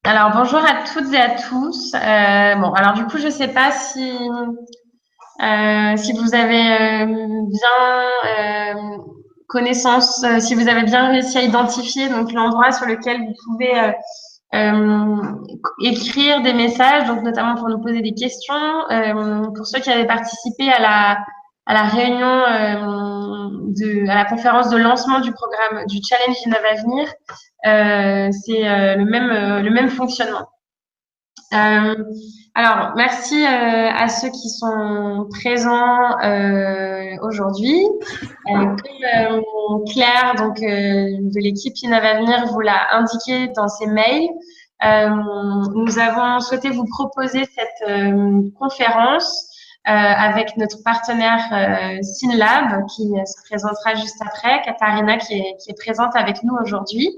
Alors bonjour à toutes et à tous. Bon, alors du coup, je sais pas si vous avez bien connaissance, si vous avez bien réussi à identifier donc l'endroit sur lequel vous pouvez euh, écrire des messages, donc notamment pour nous poser des questions. Pour ceux qui avaient participé à la réunion à la conférence de lancement du programme du Challenge Innov Avenir, c'est le même fonctionnement. Euh, alors, merci à ceux qui sont présents aujourd'hui. Claire, donc de l'équipe Innovavenir, vous l'a indiqué dans ses mails, nous avons souhaité vous proposer cette conférence avec notre partenaire SynLab qui se présentera juste après, Katharina qui est présente avec nous aujourd'hui.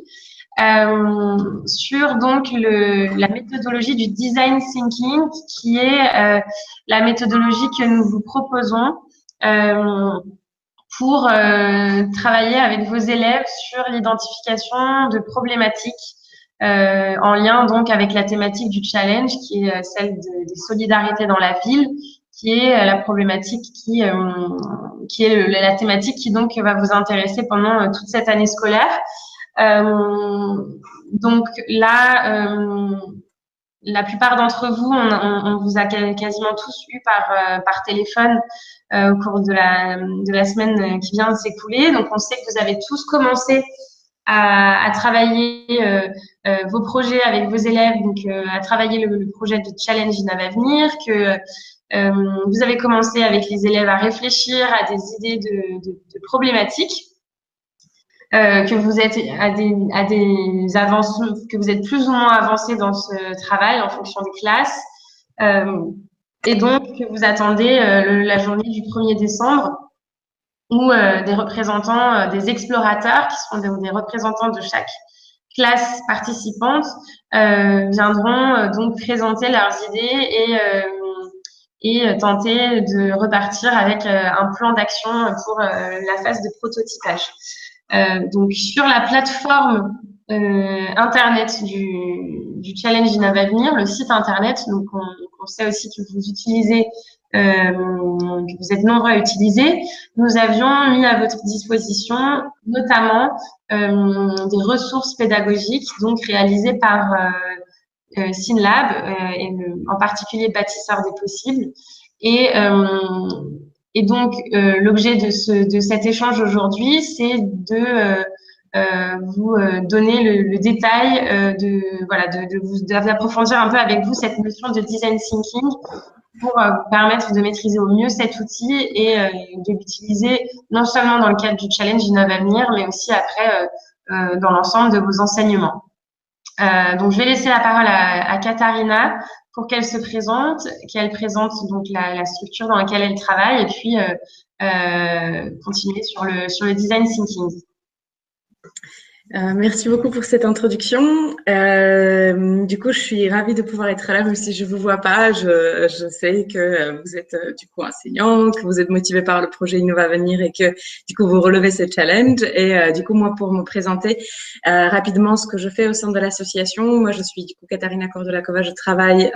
Sur donc la méthodologie du design thinking, qui est la méthodologie que nous vous proposons pour travailler avec vos élèves sur l'identification de problématiques en lien donc avec la thématique du challenge, qui est celle des solidarités dans la ville, qui est la problématique qui est la thématique qui donc va vous intéresser pendant toute cette année scolaire. Donc là, la plupart d'entre vous, on vous a quasiment tous eu par téléphone au cours de la semaine qui vient de s'écouler. Donc on sait que vous avez tous commencé à travailler vos projets avec vos élèves, donc à travailler le projet de Challenge Innov Avenir, que vous avez commencé avec les élèves à réfléchir à des idées de problématiques. Que vous êtes à des avances, que vous êtes plus ou moins avancé dans ce travail en fonction des classes, et donc que vous attendez la journée du 1er décembre où des représentants, des explorateurs qui seront des représentants de chaque classe participante viendront donc présenter leurs idées et tenter de repartir avec un plan d'action pour la phase de prototypage. Donc sur la plateforme internet du Challenge Innov Avenir, le site internet, donc on sait aussi que vous utilisez, que vous êtes nombreux à utiliser, nous avions mis à votre disposition notamment des ressources pédagogiques, donc réalisées par SynLab, et en particulier Bâtisseurs des possibles. Et donc, l'objet de cet échange aujourd'hui, c'est de vous donner le détail, d'approfondir un peu avec vous cette notion de design thinking pour vous permettre de maîtriser au mieux cet outil et de l'utiliser non seulement dans le cadre du Challenge Innov Avenir, mais aussi après dans l'ensemble de vos enseignements. Donc, je vais laisser la parole à Katharina pour qu'elle se présente, qu'elle présente donc la structure dans laquelle elle travaille et puis continuer sur le design thinking. Merci beaucoup pour cette introduction. Du coup, je suis ravie de pouvoir être là, même si je vous vois pas. Je sais que vous êtes du coup enseignant, que vous êtes motivé par le projet Innov Avenir et que du coup vous relevez ce challenge. Et du coup, moi, pour me présenter rapidement ce que je fais au sein de l'association, moi, je suis du coup Katharina Cordolakova. Je travaille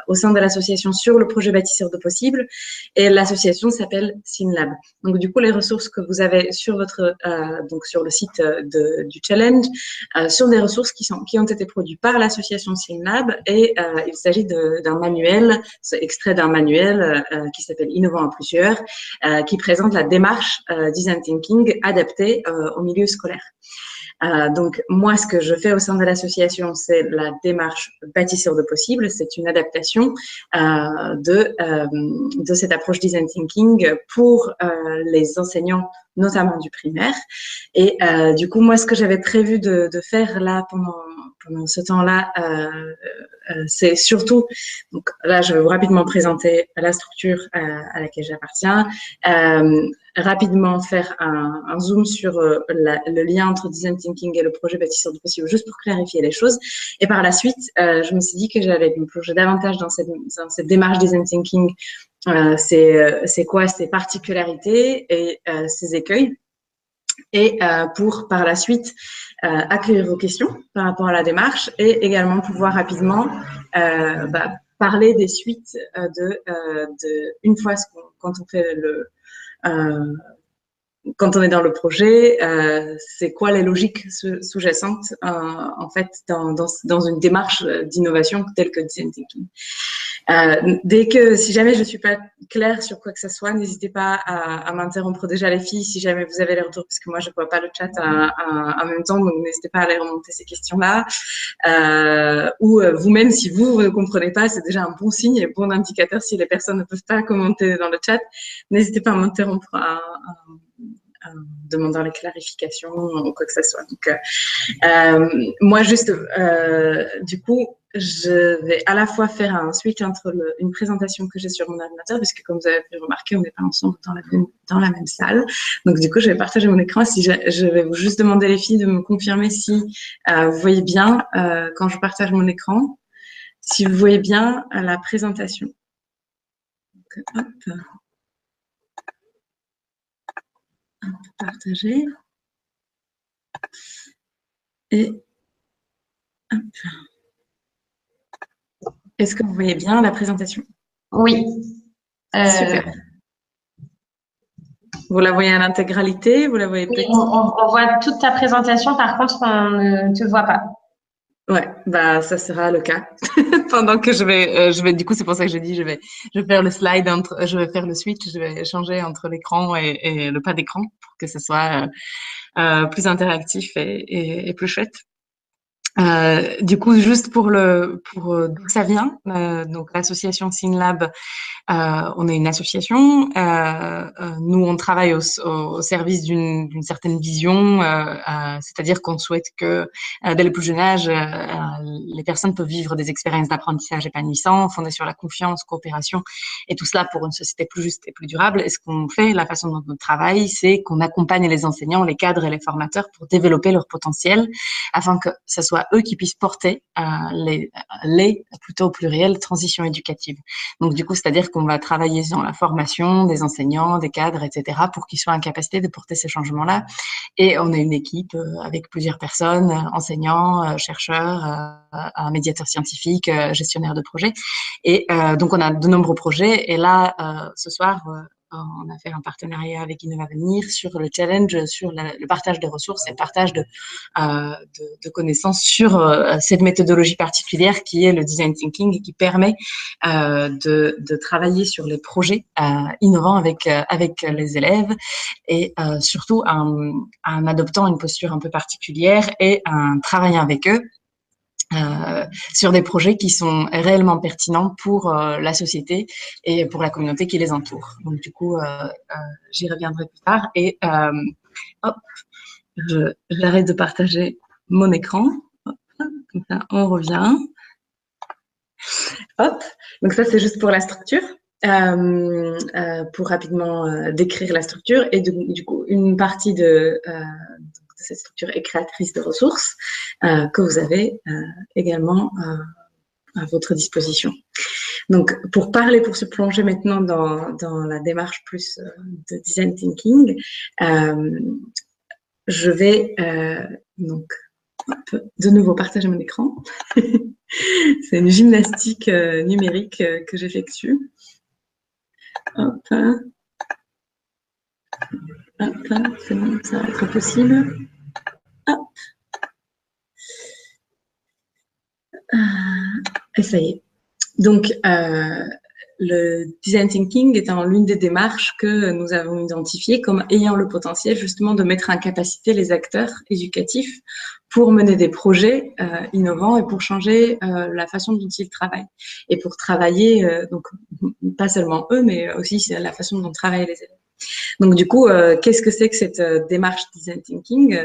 au sein de l'association sur le projet Bâtisseurs de possibles et l'association s'appelle SynLab. Donc, du coup, les ressources que vous avez sur votre donc sur le site du challenge sont des ressources qui ont été produites par l'association SynLab et il s'agit d'un manuel, extrait d'un manuel qui s'appelle Innovant à plusieurs, qui présente la démarche design thinking adaptée au milieu scolaire. Donc, moi, ce que je fais au sein de l'association, c'est la démarche bâtisseur de possibles. C'est une adaptation de cette approche design thinking pour les enseignants, notamment du primaire. Et du coup, moi, ce que j'avais prévu de faire là pendant ce temps-là, c'est surtout, donc là, je vais vous rapidement présenter la structure à laquelle j'appartiens, rapidement faire un zoom sur le lien entre design thinking et le projet Bâtisseurs de possibles, juste pour clarifier les choses. Et par la suite, je me suis dit que j'allais me plonger davantage dans cette démarche design thinking, c'est quoi ses particularités et ses écueils. et pour par la suite accueillir vos questions par rapport à la démarche et également pouvoir rapidement parler des suites une fois quand on fait quand on est dans le projet, c'est quoi les logiques sous-jacentes en fait dans une démarche d'innovation telle que design thinking. Si jamais je suis pas claire sur quoi que ce soit, n'hésitez pas à m'interrompre déjà les filles si jamais vous avez les retours, parce que moi je vois pas le chat en même temps, donc n'hésitez pas à aller remonter ces questions-là. Ou vous-même, si vous ne comprenez pas, c'est déjà un bon signe et un bon indicateur si les personnes ne peuvent pas commenter dans le chat. N'hésitez pas à m'interrompre en demandant les clarifications ou quoi que ce soit. Donc, moi, juste, du coup, je vais à la fois faire un switch entre une présentation que j'ai sur mon ordinateur, puisque comme vous avez pu remarquer, on n'est pas ensemble dans la même salle. Donc, du coup, je vais partager mon écran. Je vais vous juste demander, les filles, de me confirmer si vous voyez bien, quand je partage mon écran, si vous voyez bien la présentation. Donc, hop. Partager. Et hop. Est-ce que vous voyez bien la présentation? Oui. Super. Vous la voyez à l'intégralité? Vous la voyez Oui, peut-être? on voit toute ta présentation, par contre, on ne te voit pas. Ouais, bah ça sera le cas. Pendant que je vais du coup, c'est pour ça que je dis je vais faire le slide je vais faire le switch, je vais changer entre l'écran et le pas d'écran pour que ce soit plus interactif et plus chouette. Du coup, juste pour d'où ça vient, donc l'association SynLab, on est une association. Nous, on travaille au service d'une certaine vision, c'est-à-dire qu'on souhaite que dès le plus jeune âge, les personnes peuvent vivre des expériences d'apprentissage épanouissantes, fondées sur la confiance, coopération, et tout cela pour une société plus juste et plus durable. Et ce qu'on fait, la façon dont on travaille, c'est qu'on accompagne les enseignants, les cadres et les formateurs pour développer leur potentiel, afin que ce soit eux qui puissent porter plutôt au pluriel, transitions éducatives. Donc, du coup, c'est-à-dire qu'on va travailler dans la formation des enseignants, des cadres, etc., pour qu'ils soient en capacité de porter ces changements-là. Et on a une équipe avec plusieurs personnes, enseignants, chercheurs, un médiateur scientifique, gestionnaire de projet. Et donc, on a de nombreux projets. Et là, ce soir, on a fait un partenariat avec Innovavenir sur le challenge, sur le partage des ressources et le partage de connaissances sur cette méthodologie particulière qui est le design thinking et qui permet de travailler sur les projets innovants avec les élèves et surtout en adoptant une posture un peu particulière et en travaillant avec eux sur des projets qui sont réellement pertinents pour la société et pour la communauté qui les entoure. Donc, du coup, j'y reviendrai plus tard. Et hop, j'arrête de partager mon écran. Hop, comme ça, on revient. Hop, donc ça, c'est juste pour la structure. Pour rapidement décrire la structure. Et du coup, une partie de cette structure est créatrice de ressources que vous avez également à votre disposition. Donc, pour se plonger maintenant dans la démarche plus de design thinking, je vais donc de nouveau partager mon écran. C'est une gymnastique numérique que j'effectue. Hop. Hop, c'est bon, ça va être possible. Hop. Et ça y est. Donc, le design thinking étant l'une des démarches que nous avons identifiées comme ayant le potentiel justement de mettre en capacité les acteurs éducatifs pour mener des projets innovants et pour changer la façon dont ils travaillent. Et pour travailler, donc pas seulement eux, mais aussi la façon dont travaillent les élèves. Donc, du coup, qu'est-ce que c'est que cette démarche design thinking?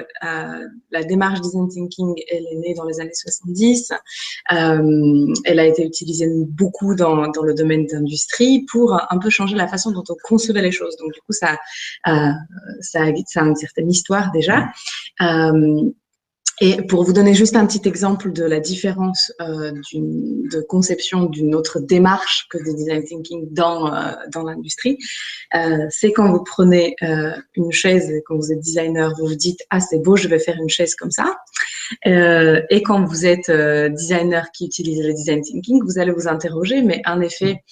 La démarche design thinking, elle est née dans les années 70. Elle a été utilisée beaucoup dans le domaine d'industrie pour un peu changer la façon dont on concevait les choses. Donc, du coup, ça a une certaine histoire déjà. Et pour vous donner juste un petit exemple de la différence de conception d'une autre démarche que de design thinking dans l'industrie, c'est quand vous prenez une chaise, quand vous êtes designer, vous vous dites « Ah, c'est beau, je vais faire une chaise comme ça ». Et quand vous êtes designer qui utilise le design thinking, vous allez vous interroger, mais en effet,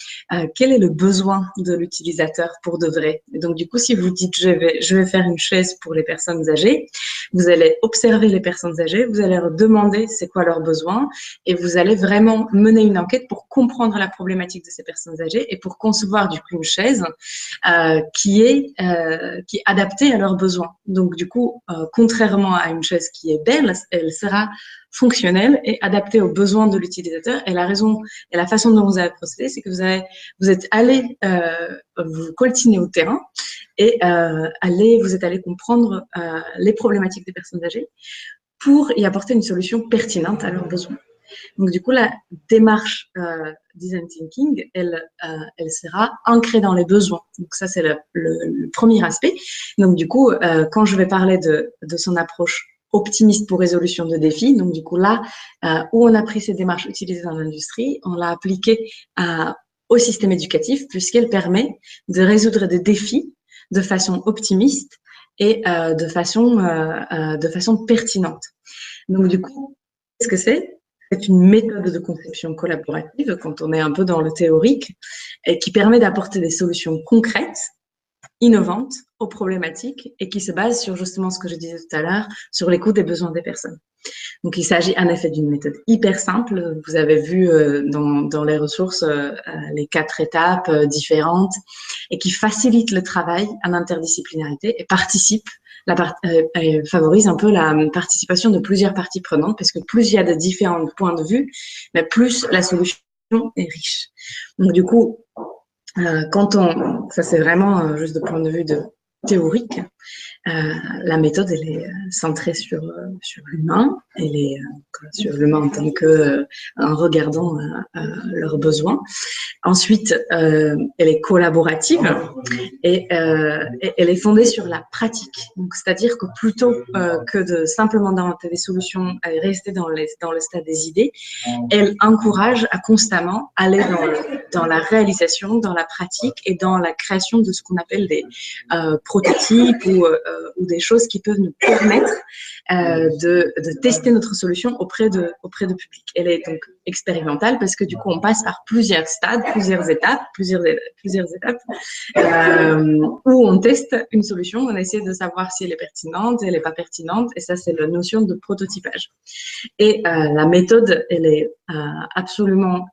quel est le besoin de l'utilisateur pour de vrai? Et donc, du coup, si vous dites je vais faire une chaise pour les personnes âgées, vous allez observer les personnes âgées, vous allez leur demander c'est quoi leurs besoins et vous allez vraiment mener une enquête pour comprendre la problématique de ces personnes âgées et pour concevoir du coup une chaise qui est adaptée à leurs besoins. Donc, du coup, contrairement à une chaise qui est belle, elle sera fonctionnelle et adaptée aux besoins de l'utilisateur. Et la raison et la façon dont vous avez procédé, c'est que vous êtes allé vous coltiner au terrain et vous êtes allé comprendre les problématiques des personnes âgées pour y apporter une solution pertinente à leurs besoins. Donc, du coup, la démarche design thinking, elle sera ancrée dans les besoins. Donc, ça, c'est le premier aspect. Donc, du coup, quand je vais parler de son approche optimiste pour résolution de défis, donc, du coup, là, où on a pris ces démarches utilisées dans l'industrie, on l'a appliquée au système éducatif, puisqu'elle permet de résoudre des défis de façon optimiste et de façon pertinente. Donc, du coup, qu'est-ce que c'est? C'est une méthode de conception collaborative, quand on est un peu dans le théorique, et qui permet d'apporter des solutions concrètes, innovantes aux problématiques et qui se base sur justement ce que je disais tout à l'heure, sur l'écoute des besoins des personnes. Donc, il s'agit en effet d'une méthode hyper simple. Vous avez vu dans les ressources les 4 étapes différentes et qui facilite le travail en interdisciplinarité et favorise un peu la participation de plusieurs parties prenantes parce que plus il y a de différents points de vue, mais plus la solution est riche. Donc, du coup, ça c'est vraiment juste de point de vue théorique. La méthode, elle est centrée sur l'humain, elle est sur l'humain en tant que en regardant leurs besoins. Ensuite, elle est collaborative et elle est fondée sur la pratique. Donc, c'est-à-dire que plutôt que de simplement inventer des solutions et rester dans le stade des idées, elle encourage à constamment aller dans la réalisation, dans la pratique et dans la création de ce qu'on appelle des prototypes ou des choses qui peuvent nous permettre de tester notre solution auprès de public. Elle est donc expérimentale parce que du coup, on passe par plusieurs stades, plusieurs étapes où on teste une solution, on essaie de savoir si elle est pertinente, elle n'est pas pertinente, et ça, c'est la notion de prototypage. Et la méthode, elle est absolument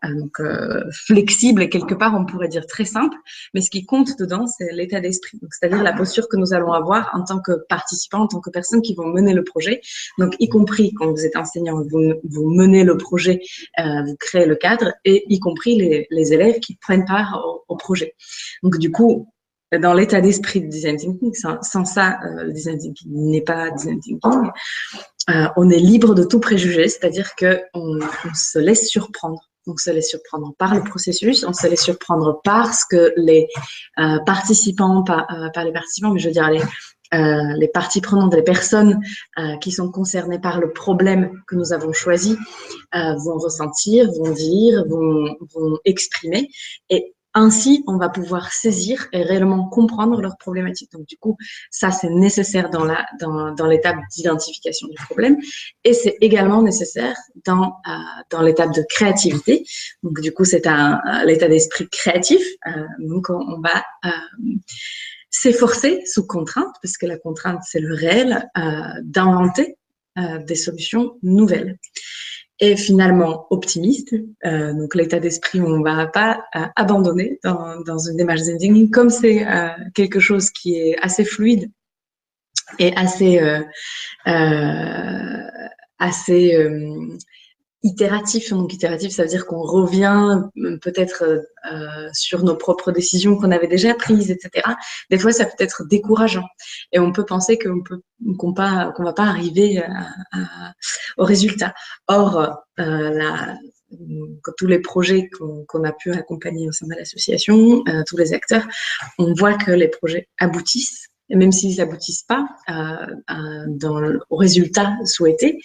flexible et quelque part, on pourrait dire très simple, mais ce qui compte dedans, c'est l'état d'esprit. C'est-à-dire la posture que nous allons avoir en tant que participants, en tant que personnes qui vont mener le projet. Donc, y compris quand vous êtes enseignant, vous menez le projet, vous créez le cadre, et y compris les élèves qui prennent part au projet. Donc, du coup, dans l'état d'esprit de design thinking, sans ça, le design thinking n'est pas design thinking. On est libre de tout préjugé, c'est-à-dire qu'on se laisse surprendre. On se laisse surprendre par le processus, on se laisse surprendre par ce que les participants, par les participants, mais je veux dire les parties prenantes, les personnes qui sont concernées par le problème que nous avons choisi vont ressentir, vont dire, vont exprimer. Et ainsi, on va pouvoir saisir et réellement comprendre leurs problématiques. Donc, du coup, ça, c'est nécessaire dans l'étape d'identification du problème. Et c'est également nécessaire dans l'étape de créativité. Donc, du coup, c'est l'état d'esprit créatif. Donc, on va s'efforcer sous contrainte, parce que la contrainte, c'est le réel, d'inventer des solutions nouvelles. Et finalement optimiste, donc l'état d'esprit où on ne va pas abandonner dans une démarche design thinking, comme c'est quelque chose qui est assez fluide et assez itératif. Donc itératif, ça veut dire qu'on revient peut-être sur nos propres décisions qu'on avait déjà prises, etc. Des fois, ça peut être décourageant et on peut penser qu'on va pas arriver au résultat. Or, tous les projets qu'on a pu accompagner au sein de l'association, tous les acteurs, on voit que les projets aboutissent et même s'ils n'aboutissent pas au résultat souhaité,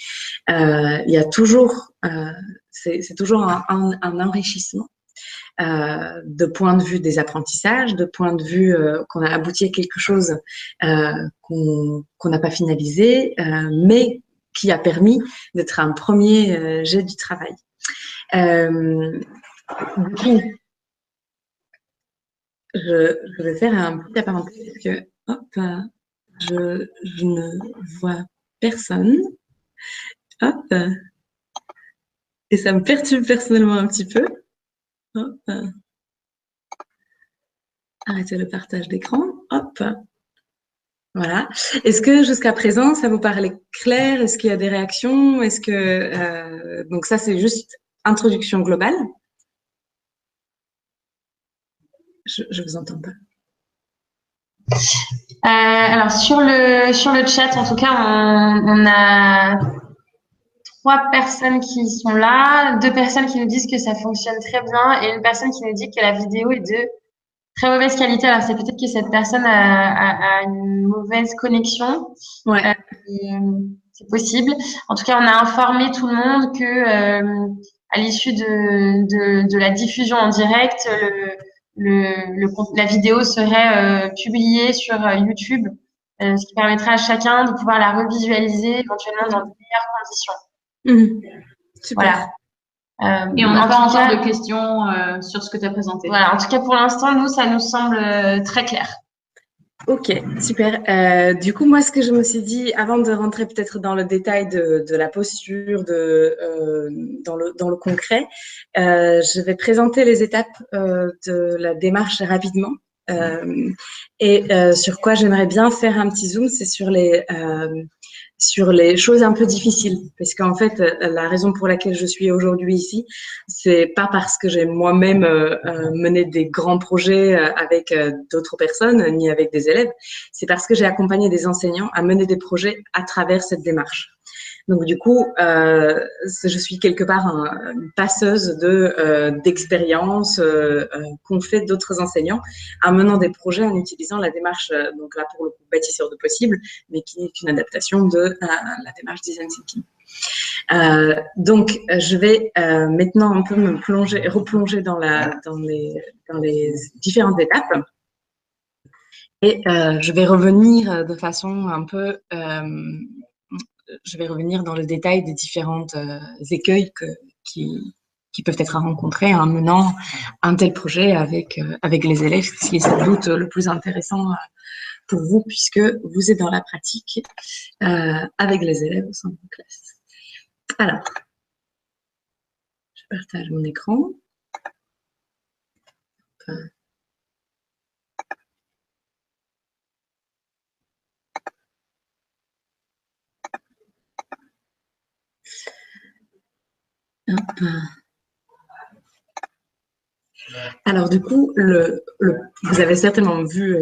il y a toujours, c'est toujours un enrichissement de point de vue des apprentissages, de point de vue qu'on a abouti à quelque chose qu'on n'a pas finalisé, mais qui a permis d'être un premier jet du travail. Du coup, je vais faire un petit aparté parce que hop, je ne vois personne. Hop, et ça me perturbe personnellement un petit peu. Hop. Arrêtez le partage d'écran. Hop. Voilà. Est-ce que jusqu'à présent, ça vous paraît clair? Est-ce qu'il y a des réactions? Est-ce que donc ça, c'est juste introduction globale. Je vous entends pas. Alors sur le chat, en tout cas, on a 3 personnes qui sont là, 2 personnes qui nous disent que ça fonctionne très bien et une personne qui nous dit que la vidéo est de très mauvaise qualité. Alors c'est peut-être que cette personne a une mauvaise connexion. Ouais. C'est possible. En tout cas, on a informé tout le monde que à l'issue de la diffusion en direct, la vidéo serait publiée sur YouTube, ce qui permettra à chacun de pouvoir la revisualiser éventuellement dans de meilleures conditions. Super. Voilà. Et on n'a pas encore de questions sur ce que tu as présenté. Voilà. En tout cas, pour l'instant, nous, ça nous semble très clair. Ok, super. Du coup, moi, ce que je me suis dit, avant de rentrer peut-être dans le détail de la posture, dans le concret, je vais présenter les étapes de la démarche rapidement. Et sur quoi j'aimerais bien faire un petit zoom, c'est sur les choses un peu difficiles. Parce qu'en fait, la raison pour laquelle je suis aujourd'hui ici, c'est pas parce que j'ai moi-même mené des grands projets avec d'autres personnes, ni avec des élèves. C'est parce que j'ai accompagné des enseignants à mener des projets à travers cette démarche. Donc du coup, je suis quelque part une passeuse d'expériences qu'ont fait d'autres enseignants en menant des projets en utilisant la démarche, donc là pour le coup bâtisseur de possible, mais qui est une adaptation de la démarche design thinking. Donc je vais maintenant un peu replonger dans les différentes étapes. Et je vais revenir de façon un peu je vais revenir dans le détail des différentes écueils qui peuvent être rencontrés en menant un tel projet avec les élèves, ce qui est sans doute le plus intéressant pour vous, puisque vous êtes dans la pratique avec les élèves au sein de vos classes. Alors, je partage mon écran. Hop. Alors du coup, vous avez certainement vu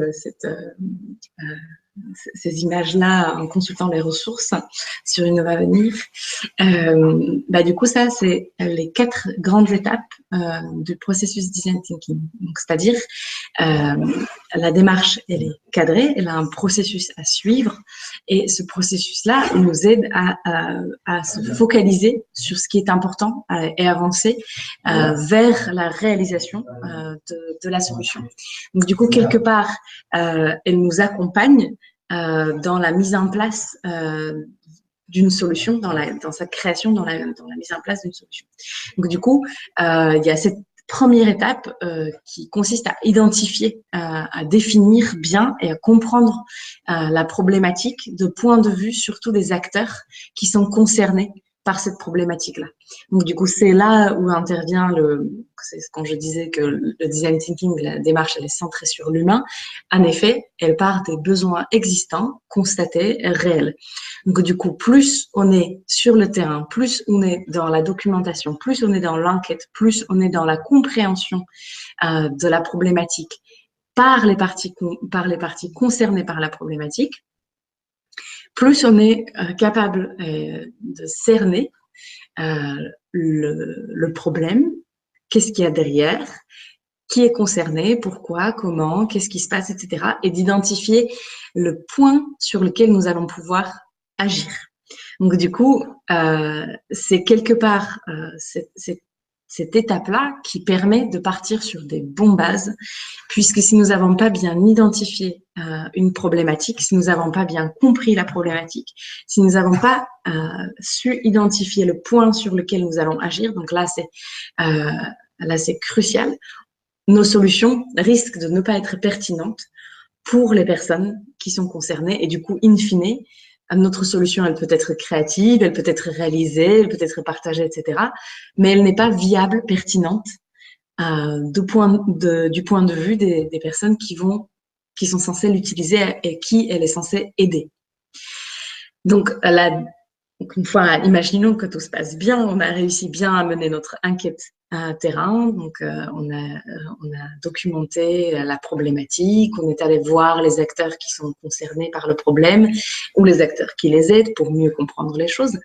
ces images-là en consultant les ressources sur Innova Avenir. Du coup, ça, c'est les 4 grandes étapes du processus design thinking. Donc, c'est-à-dire, la démarche, elle est cadrée, elle a un processus à suivre, et ce processus-là, il nous aide à se focaliser sur ce qui est important et avancer vers la réalisation de la solution. Donc, du coup, quelque part, elle nous accompagne dans la mise en place d'une solution, dans sa création, dans la mise en place d'une solution. Donc, du coup, il y a cette première étape qui consiste à identifier, à définir bien et à comprendre la problématique de point de vue surtout des acteurs qui sont concernés par cette problématique-là. Donc, du coup, c'est là où intervient c'est quand je disais que le design thinking, la démarche, elle est centrée sur l'humain. En effet, elle part des besoins existants, constatés, réels. Donc, du coup, plus on est sur le terrain, plus on est dans la documentation, plus on est dans l'enquête, plus on est dans la compréhension de la problématique par les parties concernées par la problématique, plus on est capable de cerner le problème, qu'est-ce qu'il y a derrière, qui est concerné, pourquoi, comment, qu'est-ce qui se passe, etc. Et d'identifier le point sur lequel nous allons pouvoir agir. Donc du coup, c'est quelque part cette étape-là qui permet de partir sur des bonnes bases, puisque si nous n'avons pas bien identifié une problématique, si nous n'avons pas bien compris la problématique, si nous n'avons pas su identifier le point sur lequel nous allons agir, donc là c'est crucial, nos solutions risquent de ne pas être pertinentes pour les personnes qui sont concernées et du coup, in fine, notre solution, elle peut être créative, elle peut être réalisée, elle peut être partagée, etc. Mais elle n'est pas viable, pertinente du point de vue des personnes qui sont censées l'utiliser et qui elle est censée aider. Donc, une fois, imaginons que tout se passe bien, on a réussi bien à mener notre enquête terrain, donc on a documenté la problématique, on est allé voir les acteurs qui sont concernés par le problème ou les acteurs qui les aident pour mieux comprendre les choses.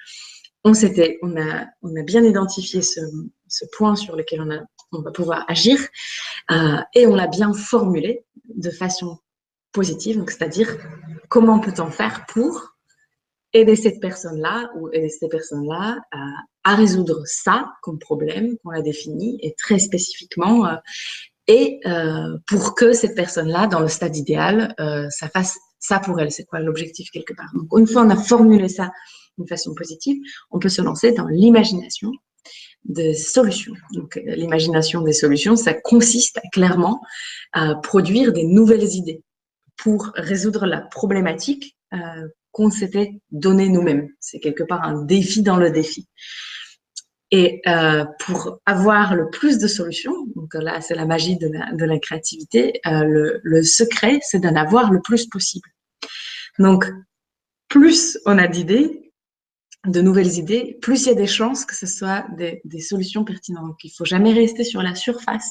On a bien identifié ce point sur lequel on va pouvoir agir et on l'a bien formulé de façon positive, donc c'est-à-dire comment peut-on faire pour aider cette personne-là ou aider ces personnes-là à résoudre ça comme problème qu'on a défini et très spécifiquement et pour que cette personne-là, dans le stade idéal, ça fasse ça pour elle. C'est quoi l'objectif quelque part? Donc, une fois on a formulé ça d'une façon positive, on peut se lancer dans l'imagination des solutions. Donc, l'imagination des solutions, ça consiste clairement à produire des nouvelles idées pour résoudre la problématique qu'on s'était donné nous-mêmes. C'est quelque part un défi dans le défi. Et pour avoir le plus de solutions, donc là c'est la magie de la créativité, le secret c'est d'en avoir le plus possible. Donc plus on a d'idées, de nouvelles idées, plus il y a des chances que ce soit des solutions pertinentes. Il ne faut jamais rester sur la surface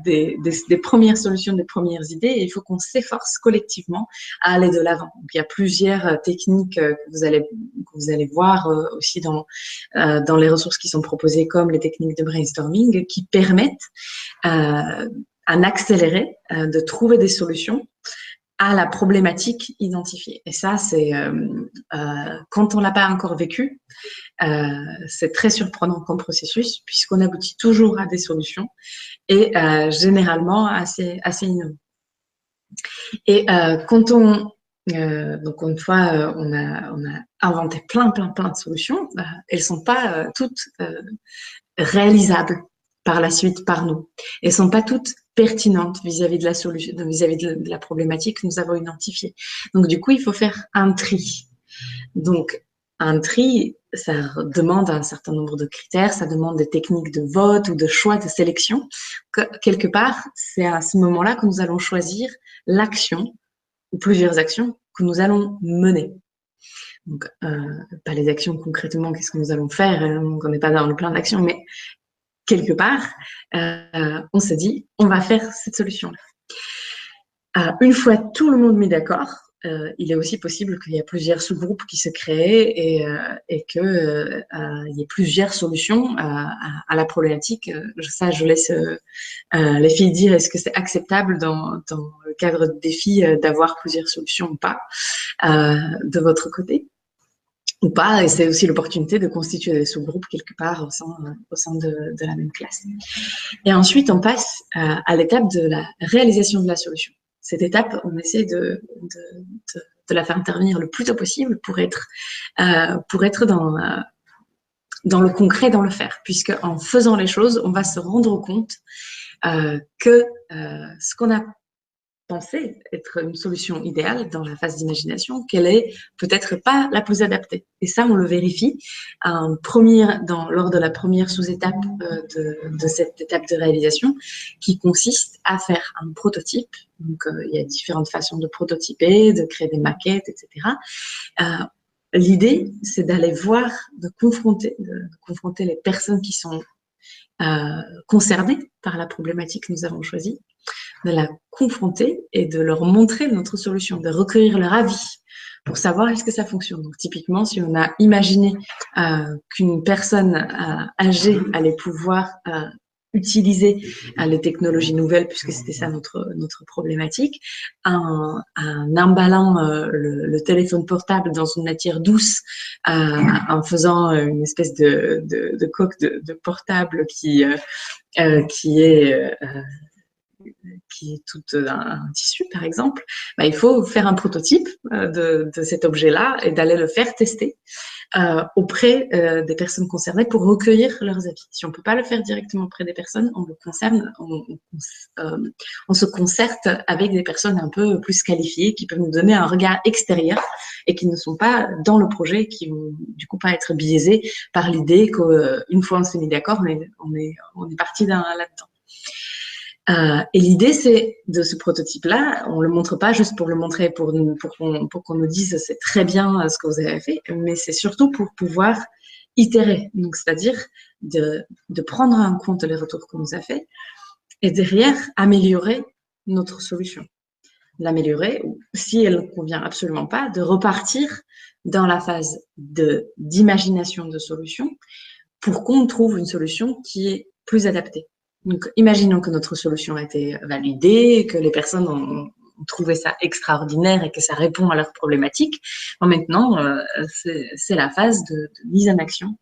des premières solutions, des premières idées. Et il faut qu'on s'efforce collectivement à aller de l'avant. Donc, il y a plusieurs techniques que vous allez voir aussi dans les ressources qui sont proposées, comme les techniques de brainstorming, qui permettent en accéléré de trouver des solutions à la problématique identifiée. Et ça, c'est quand on l'a pas encore vécu, c'est très surprenant comme processus puisqu'on aboutit toujours à des solutions et généralement assez innovants. Et quand donc une fois on a inventé plein de solutions, elles sont pas toutes réalisables par la suite par nous. Elles sont pas toutes pertinentes vis-à-vis de la solution, vis-à-vis de la problématique que nous avons identifiée. Donc du coup, il faut faire un tri. Donc un tri, ça demande un certain nombre de critères, ça demande des techniques de vote ou de choix de sélection. Quelque part, c'est à ce moment-là que nous allons choisir l'action ou plusieurs actions que nous allons mener. Donc, pas les actions concrètement, qu'est-ce que nous allons faire, on n'est pas dans le plan d'action, mais quelque part, on se dit, on va faire cette solution-là. Une fois tout le monde mis d'accord, il est aussi possible qu'il y ait plusieurs sous-groupes qui se créent et qu'il y ait plusieurs solutions à la problématique. Ça, je laisse les filles dire est-ce que c'est acceptable dans le cadre de défi d'avoir plusieurs solutions ou pas de votre côté ou pas, et c'est aussi l'opportunité de constituer des sous-groupes quelque part au sein de la même classe. Et ensuite, on passe à l'étape de la réalisation de la solution. Cette étape, on essaie de la faire intervenir le plus tôt possible pour être dans le concret, dans le faire, puisque en faisant les choses, on va se rendre compte que ce qu'on a pensé être une solution idéale dans la phase d'imagination, qu'elle est peut-être pas la plus adaptée. Et ça, on le vérifie lors de la première sous-étape de cette étape de réalisation, qui consiste à faire un prototype. Donc, il y a différentes façons de prototyper, de créer des maquettes, etc. L'idée, c'est d'aller voir, de confronter les personnes qui sont concernées par la problématique que nous avons choisie, de la confronter et de leur montrer notre solution, de recueillir leur avis pour savoir est-ce que ça fonctionne. Donc typiquement, si on a imaginé qu'une personne âgée allait pouvoir utiliser les technologies nouvelles, puisque c'était ça notre problématique, en emballant le téléphone portable dans une matière douce, en faisant une espèce de coque de portable qui est tout un tissu, par exemple, il faut faire un prototype de cet objet-là et d'aller le faire tester auprès des personnes concernées pour recueillir leurs avis. Si on ne peut pas le faire directement auprès des personnes, on se concerte avec des personnes un peu plus qualifiées qui peuvent nous donner un regard extérieur et qui ne sont pas dans le projet, qui vont du coup pas être biaisés par l'idée qu'une fois on s'est mis d'accord, on est parti là-dedans. Et l'idée, c'est de ce prototype-là, on le montre pas juste pour le montrer, pour qu'on nous dise c'est très bien ce que vous avez fait, mais c'est surtout pour pouvoir itérer. Donc, c'est-à-dire de prendre en compte les retours qu'on nous a fait et derrière améliorer notre solution. L'améliorer, ou si elle ne convient absolument pas, de repartir dans la phase d'imagination de solution pour qu'on trouve une solution qui est plus adaptée. Donc, imaginons que notre solution a été validée, que les personnes ont trouvé ça extraordinaire et que ça répond à leurs problématiques. Bon, maintenant, c'est la phase de mise en action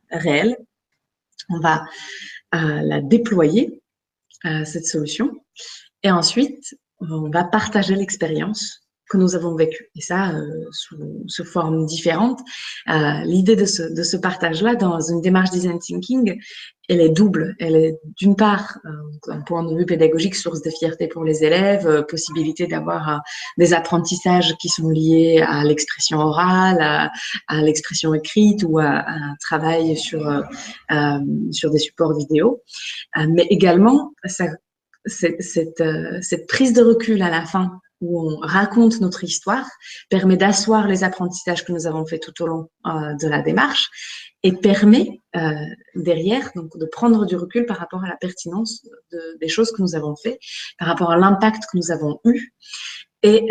réelle. On va la déployer, cette solution, et ensuite, on va partager l'expérience que nous avons vécue. Et ça, sous forme différente. L'idée de ce partage-là, dans une démarche design thinking, elle est double. Elle est d'une part, d'un point de vue pédagogique, source de fierté pour les élèves, possibilité d'avoir des apprentissages qui sont liés à l'expression orale, à l'expression écrite ou à un travail sur des supports vidéo. Mais également, cette prise de recul à la fin, où on raconte notre histoire, permet d'asseoir les apprentissages que nous avons fait tout au long de la démarche et permet derrière donc, de prendre du recul par rapport à la pertinence des choses que nous avons fait, par rapport à l'impact que nous avons eu. Et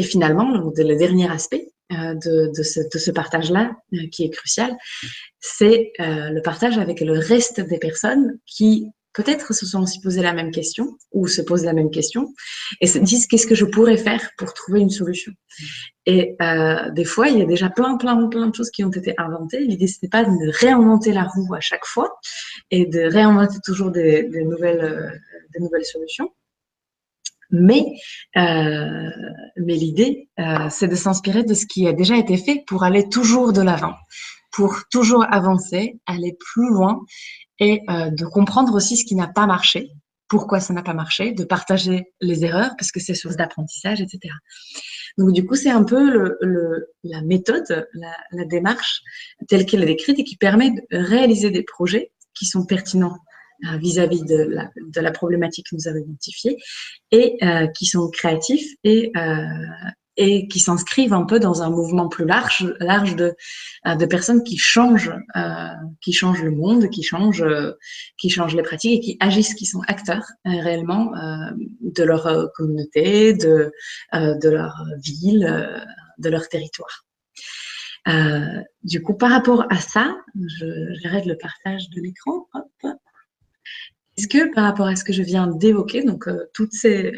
finalement, le dernier aspect de ce partage-là, qui est crucial, c'est le partage avec le reste des personnes qui peut-être se sont aussi posé la même question ou se posent la même question et se disent qu'est-ce que je pourrais faire pour trouver une solution. Et des fois, il y a déjà plein de choses qui ont été inventées. L'idée, ce n'est pas de réinventer la roue à chaque fois et de réinventer toujours des nouvelles solutions. Mais l'idée, c'est de s'inspirer de ce qui a déjà été fait pour aller toujours de l'avant, pour toujours avancer, aller plus loin et de comprendre aussi ce qui n'a pas marché, pourquoi ça n'a pas marché, de partager les erreurs parce que c'est source d'apprentissage, etc. Donc du coup, c'est un peu la méthode, la démarche telle qu'elle est décrite et qui permet de réaliser des projets qui sont pertinents vis-à-vis de la problématique que nous avons identifiée et qui sont créatifs et qui s'inscrivent un peu dans un mouvement plus large de personnes qui changent le monde, qui changent les pratiques et qui agissent, qui sont acteurs réellement de leur communauté, de leur ville, de leur territoire. Du coup, par rapport à ça, j'arrête le partage de l'écran. Hop. Est-ce que par rapport à ce que je viens d'évoquer, donc toutes ces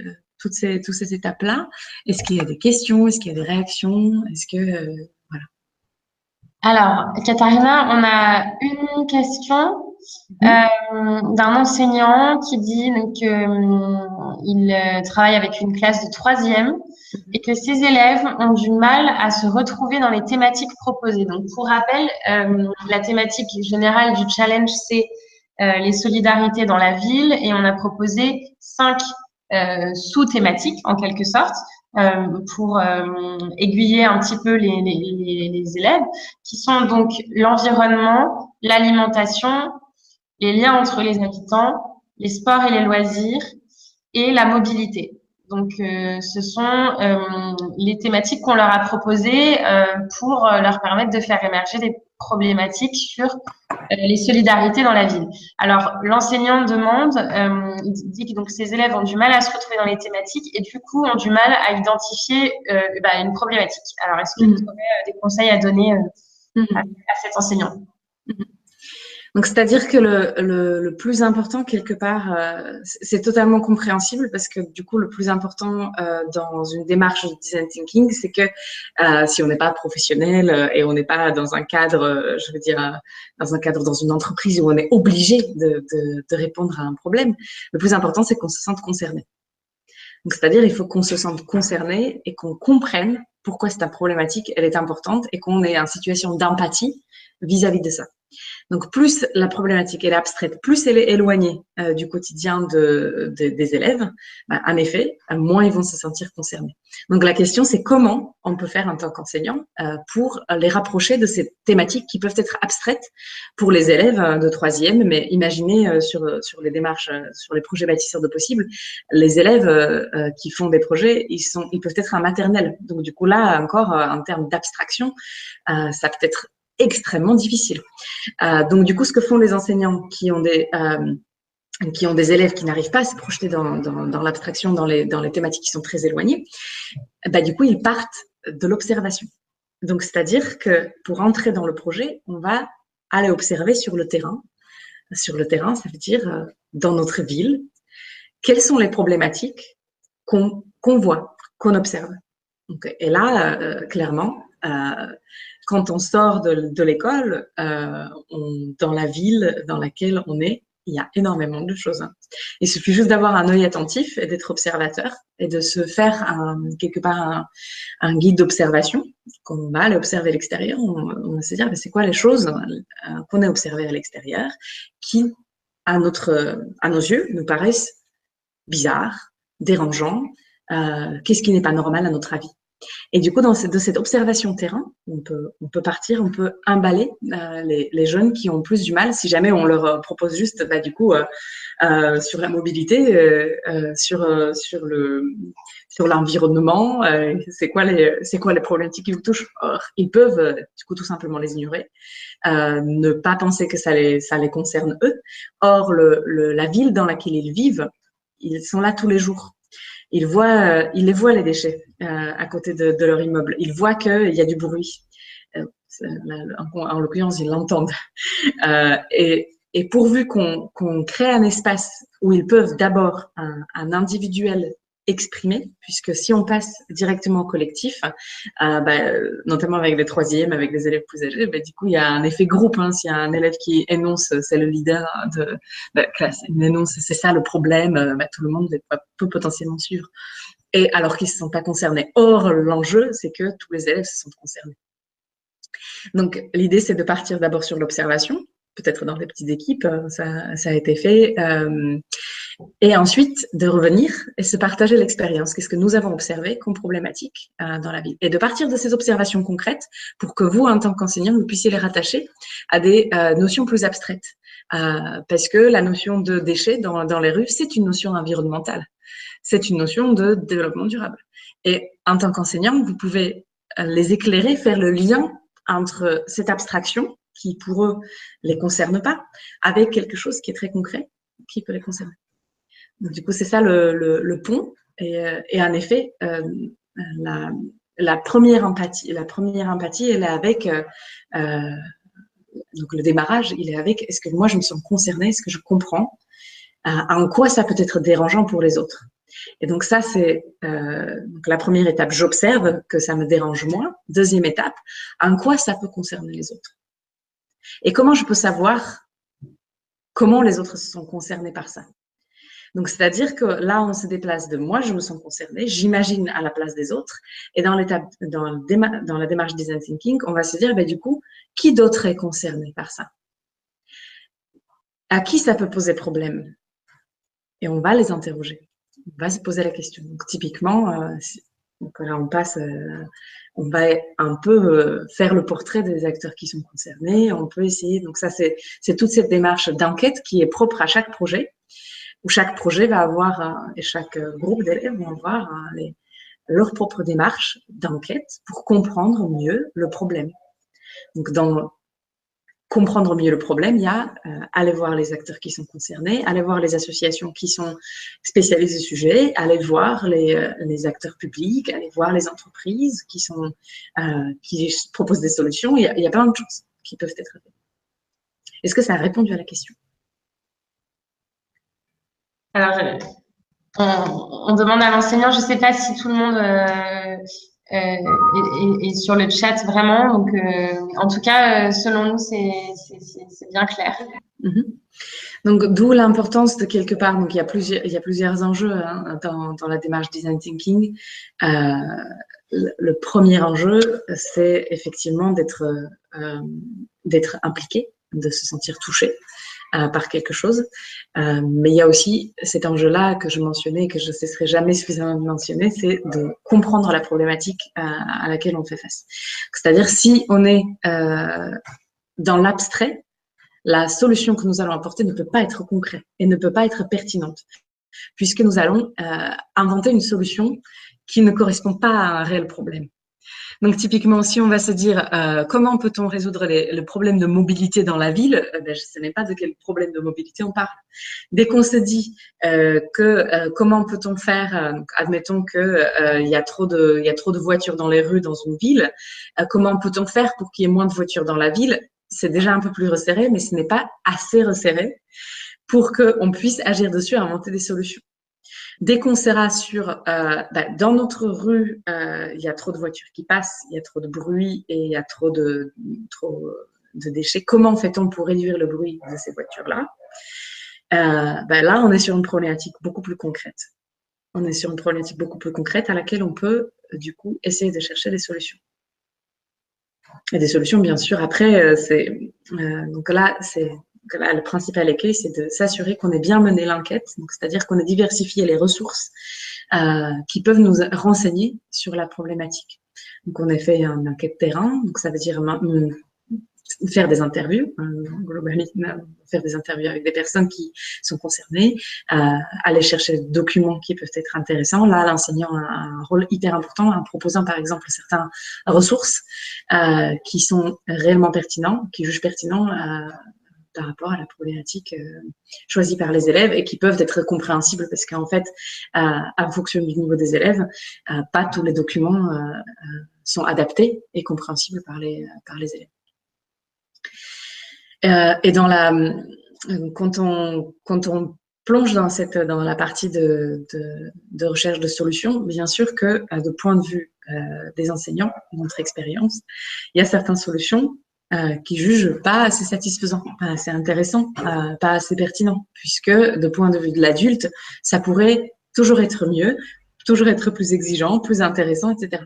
étapes-là, est-ce qu'il y a des questions, est-ce qu'il y a des réactions, est-ce que voilà. Alors, Katharina, on a une question d'un enseignant qui dit qu'il travaille avec une classe de 3e et que ses élèves ont du mal à se retrouver dans les thématiques proposées. Donc, pour rappel, la thématique générale du challenge, c'est les solidarités dans la ville et on a proposé 5 sous-thématiques en quelque sorte pour aiguiller un petit peu les élèves qui sont donc l'environnement, l'alimentation, les liens entre les habitants, les sports et les loisirs et la mobilité. Donc, ce sont les thématiques qu'on leur a proposées pour leur permettre de faire émerger des problématiques sur les solidarités dans la ville. Alors, l'enseignant demande, il dit que donc, ces élèves ont du mal à se retrouver dans les thématiques et du coup ont du mal à identifier une problématique. Alors, est-ce que tu aurais des conseils à donner à cet enseignant? Donc, c'est-à-dire que le plus important, quelque part, c'est totalement compréhensible parce que du coup, le plus important dans une démarche de design thinking, c'est que si on n'est pas professionnel et on n'est pas dans un cadre, je veux dire, dans un cadre dans une entreprise où on est obligé de répondre à un problème, le plus important, c'est qu'on se sente concerné. Donc, c'est-à-dire, il faut qu'on se sente concerné et qu'on comprenne pourquoi cette problématique, elle est importante et qu'on est en situation d'empathie vis-à-vis de ça. Donc, plus la problématique est abstraite, plus elle est éloignée du quotidien des élèves, en effet, moins ils vont se sentir concernés. Donc, la question, c'est comment on peut faire en tant qu'enseignant pour les rapprocher de ces thématiques qui peuvent être abstraites pour les élèves de troisième, mais imaginez sur les démarches, sur les projets bâtisseurs de possible, les élèves qui font des projets, ils peuvent être en maternelle. Donc, du coup, là, encore, en termes d'abstraction, ça peut être extrêmement difficile. Donc, du coup, ce que font les enseignants qui ont des élèves qui n'arrivent pas à se projeter dans l'abstraction, dans les thématiques qui sont très éloignées, du coup, ils partent de l'observation. Donc, c'est-à-dire que pour entrer dans le projet, on va aller observer sur le terrain. Sur le terrain, ça veut dire dans notre ville, quelles sont les problématiques qu'on voit, qu'on observe. Donc, et là, clairement, quand on sort de l'école, dans la ville dans laquelle on est, il y a énormément de choses. Il suffit juste d'avoir un œil attentif et d'être observateur et de se faire quelque part un guide d'observation. Quand on va aller observer l'extérieur, on va se dire c'est quoi les choses qu'on a observées à l'extérieur qui, à nos yeux, nous paraissent bizarres, dérangeants, qu'est-ce qui n'est pas normal à notre avis. Et du coup, de cette observation terrain, on peut partir, on peut emballer les jeunes qui ont plus du mal, si jamais on leur propose juste, du coup, sur la mobilité, sur l'environnement, c'est quoi les problématiques qui vous touchent. Or, ils peuvent, du coup, tout simplement les ignorer, ne pas penser que ça les concerne eux. Or, la ville dans laquelle ils vivent, ils sont là tous les jours. Ils les voient les déchets à côté de leur immeuble. Ils voient qu'il y a du bruit. En l'occurrence, ils l'entendent. Et pourvu qu'on crée un espace où ils peuvent d'abord un individuel exprimer, puisque si on passe directement au collectif, notamment avec des troisièmes, avec des élèves plus âgés, du coup, il y a un effet groupe. S'il y a un élève qui énonce, c'est le leader de la classe, il énonce, c'est ça le problème, tout le monde peut potentiellement suivre. Et alors qu'ils ne se sentent pas concernés. Or, l'enjeu, c'est que tous les élèves se sentent concernés. Donc, l'idée, c'est de partir d'abord sur l'observation, peut-être dans des petites équipes, ça a été fait, et ensuite de revenir et se partager l'expérience. Qu'est-ce que nous avons observé comme problématique dans la ville? Et de partir de ces observations concrètes pour que vous, en tant qu'enseignant, vous puissiez les rattacher à des notions plus abstraites. Parce que la notion de déchets dans les rues, c'est une notion environnementale. C'est une notion de développement durable. Et en tant qu'enseignant, vous pouvez les éclairer, faire le lien entre cette abstraction qui, pour eux, les concerne pas, avec quelque chose qui est très concret, qui peut les concerner. Donc, du coup, c'est ça le pont. Et en effet, la première empathie, elle est avec donc le démarrage, il est avec est-ce que moi je me sens concernée, est-ce que je comprends en quoi ça peut être dérangeant pour les autres. Et donc ça, c'est donc la première étape, j'observe que ça me dérange moins. Deuxième étape, en quoi ça peut concerner les autres. Et comment je peux savoir comment les autres se sont concernés par ça. Donc, c'est-à-dire que là, on se déplace de moi, je me sens concernée, j'imagine à la place des autres. Et dans la démarche design thinking, on va se dire, du coup, qui d'autre est concerné par ça? À qui ça peut poser problème? Et on va les interroger. On va se poser la question. Donc, typiquement, donc là, on va un peu faire le portrait des acteurs qui sont concernés. On peut essayer. Donc, ça, c'est toute cette démarche d'enquête qui est propre à chaque projet, où chaque projet va avoir, et chaque groupe d'élèves va avoir leur propre démarche d'enquête pour comprendre mieux le problème. Donc, dans comprendre mieux le problème, il y a aller voir les acteurs qui sont concernés, aller voir les associations qui sont spécialisées au sujet, aller voir les acteurs publics, aller voir les entreprises qui proposent des solutions. Il y a plein de choses qui peuvent être faites. Est-ce que ça a répondu à la question? Alors, on demande à l'enseignant, je ne sais pas si tout le monde est sur le chat vraiment. Donc, en tout cas, selon nous, c'est bien clair. Donc, d'où l'importance de quelque part. Donc, il y a plusieurs enjeux hein, dans la démarche design thinking. Le premier enjeu, c'est effectivement d'être impliqué, de se sentir touché par quelque chose. Mais il y a aussi cet enjeu-là que je mentionnais, que je ne cesserai jamais suffisamment de mentionner, c'est de comprendre la problématique à laquelle on fait face. C'est-à-dire, si on est dans l'abstrait, la solution que nous allons apporter ne peut pas être concrète et ne peut pas être pertinente, puisque nous allons inventer une solution qui ne correspond pas à un réel problème. Donc, typiquement, si on va se dire comment peut-on résoudre le problème de mobilité dans la ville, je ne sais pas de quel problème de mobilité on parle. Dès qu'on se dit comment peut-on faire, admettons qu'il y a trop de voitures dans les rues dans une ville, comment peut-on faire pour qu'il y ait moins de voitures dans la ville? C'est déjà un peu plus resserré, mais ce n'est pas assez resserré pour qu'on puisse agir dessus et inventer des solutions. Dès qu'on sera sur, dans notre rue, il y a trop de voitures qui passent, il y a trop de bruit et il y a trop de déchets. Comment fait-on pour réduire le bruit de ces voitures-là? Là, on est sur une problématique beaucoup plus concrète. On est sur une problématique beaucoup plus concrète à laquelle on peut, du coup, essayer de chercher des solutions. Et des solutions, bien sûr. Après, donc là, le principal écueil, c'est de s'assurer qu'on ait bien mené l'enquête, c'est-à-dire qu'on ait diversifié les ressources qui peuvent nous renseigner sur la problématique. Donc, on a fait une enquête terrain, donc ça veut dire faire des interviews, globalement, faire des interviews avec des personnes qui sont concernées, aller chercher des documents qui peuvent être intéressants. Là, l'enseignant a un rôle hyper important en proposant, par exemple, certaines ressources qui sont réellement pertinents, qui jugent pertinents par rapport à la problématique choisie par les élèves et qui peuvent être compréhensibles parce qu'en fait, en fonction du niveau des élèves, pas tous les documents sont adaptés et compréhensibles par les élèves. Et quand on plonge dans la partie de recherche de solutions, bien sûr que de point de vue des enseignants, notre expérience, il y a certaines solutions qui jugent pas assez satisfaisant, pas assez intéressant, pas assez pertinent, puisque de point de vue de l'adulte, ça pourrait toujours être mieux, toujours être plus exigeant, plus intéressant, etc.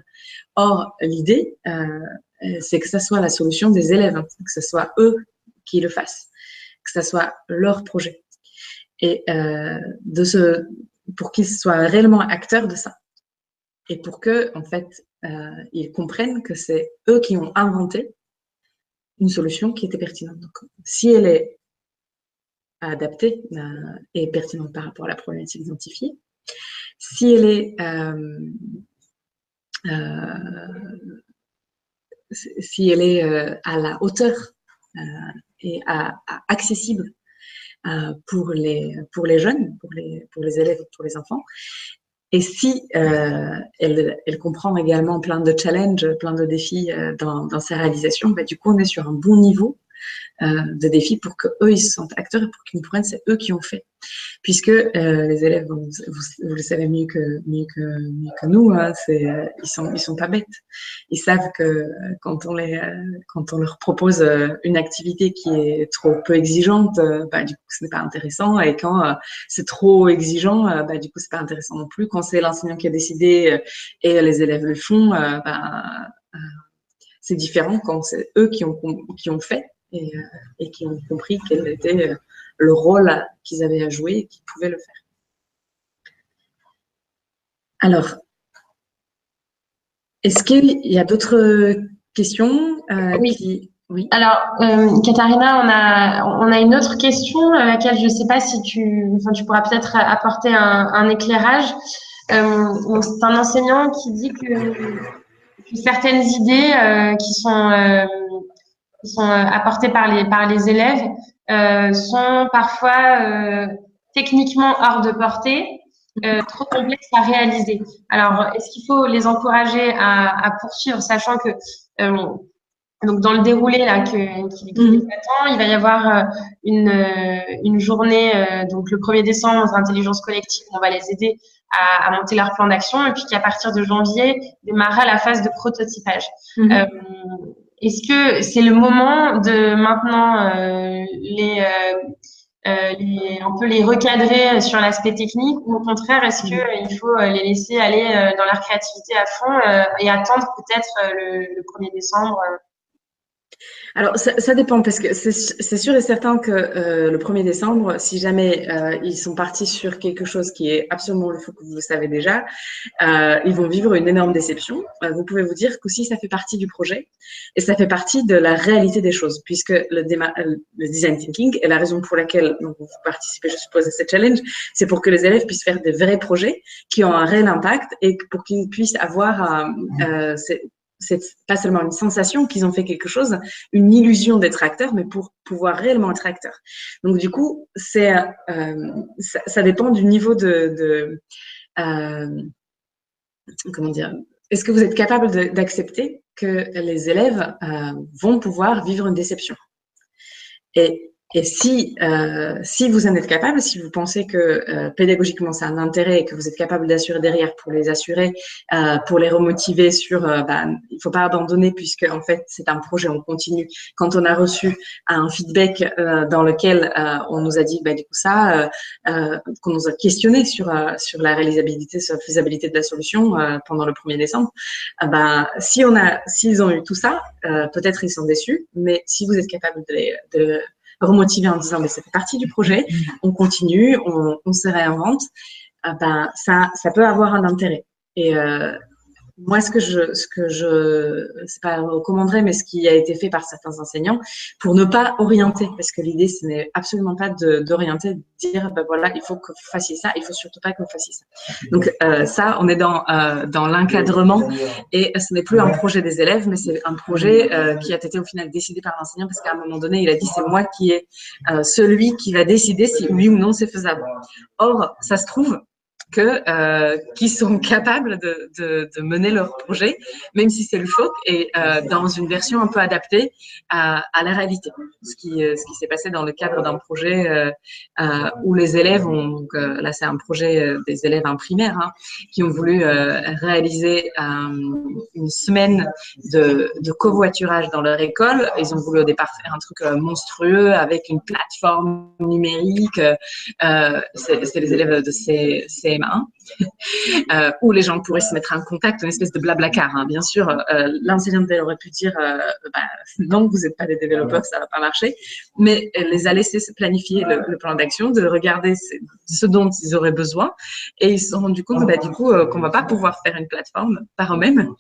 Or, l'idée, c'est que ça soit la solution des élèves, hein, que ce soit eux qui le fassent, que ça soit leur projet. Et pour qu'ils soient réellement acteurs de ça. Et pour que, en fait, ils comprennent que c'est eux qui ont inventé une solution qui était pertinente. Donc, si elle est adaptée et pertinente par rapport à la problématique identifiée, si elle est à la hauteur et accessible pour les jeunes, pour les élèves, pour les enfants. Et si elle comprend également plein de challenges, plein de défis dans sa réalisation, du coup, on est sur un bon niveau de défis pour qu'eux, ils se sentent acteurs et pour qu'ils comprennent c'est eux qui ont fait. Puisque les élèves, vous le savez mieux que nous, hein, ils sont pas bêtes. Ils savent que quand on leur propose une activité qui est trop peu exigeante, du coup ce n'est pas intéressant. Et quand c'est trop exigeant, du coup c'est pas intéressant non plus. Quand c'est l'enseignant qui a décidé et les élèves le font, c'est différent quand c'est eux qui ont fait et qui ont compris quel était le rôle qu'ils avaient à jouer et qu'ils pouvaient le faire. Alors, est-ce qu'il y a d'autres questions Oui. Oui. Alors, Katharina, on a une autre question à laquelle je ne sais pas si tu pourras peut-être apporter un éclairage. C'est un enseignant qui dit que certaines idées qui sont apportées par les élèves sont parfois techniquement hors de portée, trop complexes à réaliser. Alors, est-ce qu'il faut les encourager à poursuivre, sachant que Donc, dans le déroulé là qui vous attend, il va y avoir une journée, donc le 1er décembre, intelligence collective, on va les aider à monter leur plan d'action, et puis qu'à partir de janvier, démarrera la phase de prototypage. Est-ce que c'est le moment de maintenant un peu les recadrer sur l'aspect technique, ou au contraire, est-ce qu'il faut les laisser aller dans leur créativité à fond et attendre peut-être le 1er décembre Alors, ça dépend, parce que c'est sûr et certain que le 1er décembre, si jamais ils sont partis sur quelque chose qui est absolument le faux, que vous le savez déjà, ils vont vivre une énorme déception. Vous pouvez vous dire qu'aussi, ça fait partie du projet et ça fait partie de la réalité des choses, puisque le design thinking est la raison pour laquelle donc, vous participez, je suppose, à cette challenge, c'est pour que les élèves puissent faire des vrais projets qui ont un réel impact et pour qu'ils puissent avoir c'est pas seulement une sensation qu'ils ont fait quelque chose, une illusion d'être acteur, mais pour pouvoir réellement être acteur. Donc, du coup, ça dépend du niveau comment dire, est-ce que vous êtes capable d'accepter que les élèves vont pouvoir vivre une déception? Et si vous en êtes capable, si vous pensez que pédagogiquement c'est un intérêt et que vous êtes capable d'assurer derrière pour les assurer, pour les remotiver sur, il faut pas abandonner puisque en fait c'est un projet, on continue. Quand on a reçu un feedback dans lequel on nous a dit, du coup ça, qu'on nous a questionné sur la réalisabilité, sur la faisabilité de la solution pendant le 1er décembre, s'ils ont eu tout ça, peut-être ils sont déçus, mais si vous êtes capable de remotiver en disant mais ça fait partie du projet, on continue, on se réinvente, ça peut avoir un intérêt. Et moi, ce que je c'est pas recommanderais, mais ce qui a été fait par certains enseignants pour ne pas orienter, parce que l'idée ce n'est absolument pas d'orienter, de dire voilà, il faut que vous fassiez ça, il faut surtout pas que vous fassiez ça. Donc ça, on est dans l'encadrement et ce n'est plus un projet des élèves, mais c'est un projet qui a été au final décidé par l'enseignant, parce qu'à un moment donné, il a dit c'est moi qui est celui qui va décider si oui ou non c'est faisable. Or, ça se trouve qui sont capables de mener leur projet, même si c'est le choc, et dans une version un peu adaptée à la réalité. Ce qui s'est passé dans le cadre d'un projet où les élèves ont, là c'est un projet des élèves en primaire, qui ont voulu réaliser une semaine de covoiturage dans leur école. Ils ont voulu au départ faire un truc monstrueux avec une plateforme numérique. C'est les élèves de CM1 où les gens pourraient se mettre en contact, une espèce de blablacar. Bien sûr, l'enseignante aurait pu dire non, vous n'êtes pas des développeurs, ça ne va pas marcher, mais elle les a laissés se planifier le plan d'action, de regarder ce dont ils auraient besoin, et ils se sont rendus compte du coup qu'on ne va pas pouvoir faire une plateforme par eux-mêmes,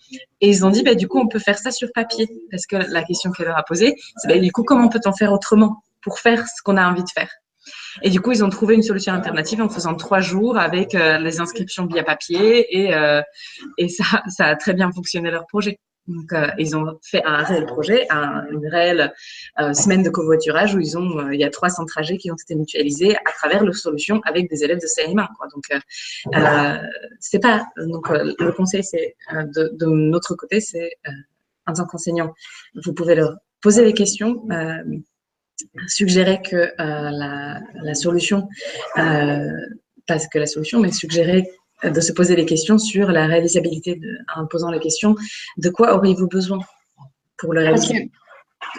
et ils ont dit du coup on peut faire ça sur papier, parce que la question qu'elle leur a posée, c'est du coup comment peut-on faire autrement pour faire ce qu'on a envie de faire. Et du coup, ils ont trouvé une solution alternative en faisant 3 jours avec les inscriptions via papier, et ça a très bien fonctionné leur projet. Donc, ils ont fait un réel projet, une réelle semaine de covoiturage où il y a 300 trajets qui ont été mutualisés à travers leur solution avec des élèves de CM1, quoi. Donc, c'est pas. Donc, le conseil, c'est de notre côté, c'est en tant qu'enseignant, vous pouvez leur poser des questions. Suggérer que la solution, parce que la solution, mais suggérer de se poser les questions sur la réalisabilité, en posant la question de quoi auriez-vous besoin pour le réaliser.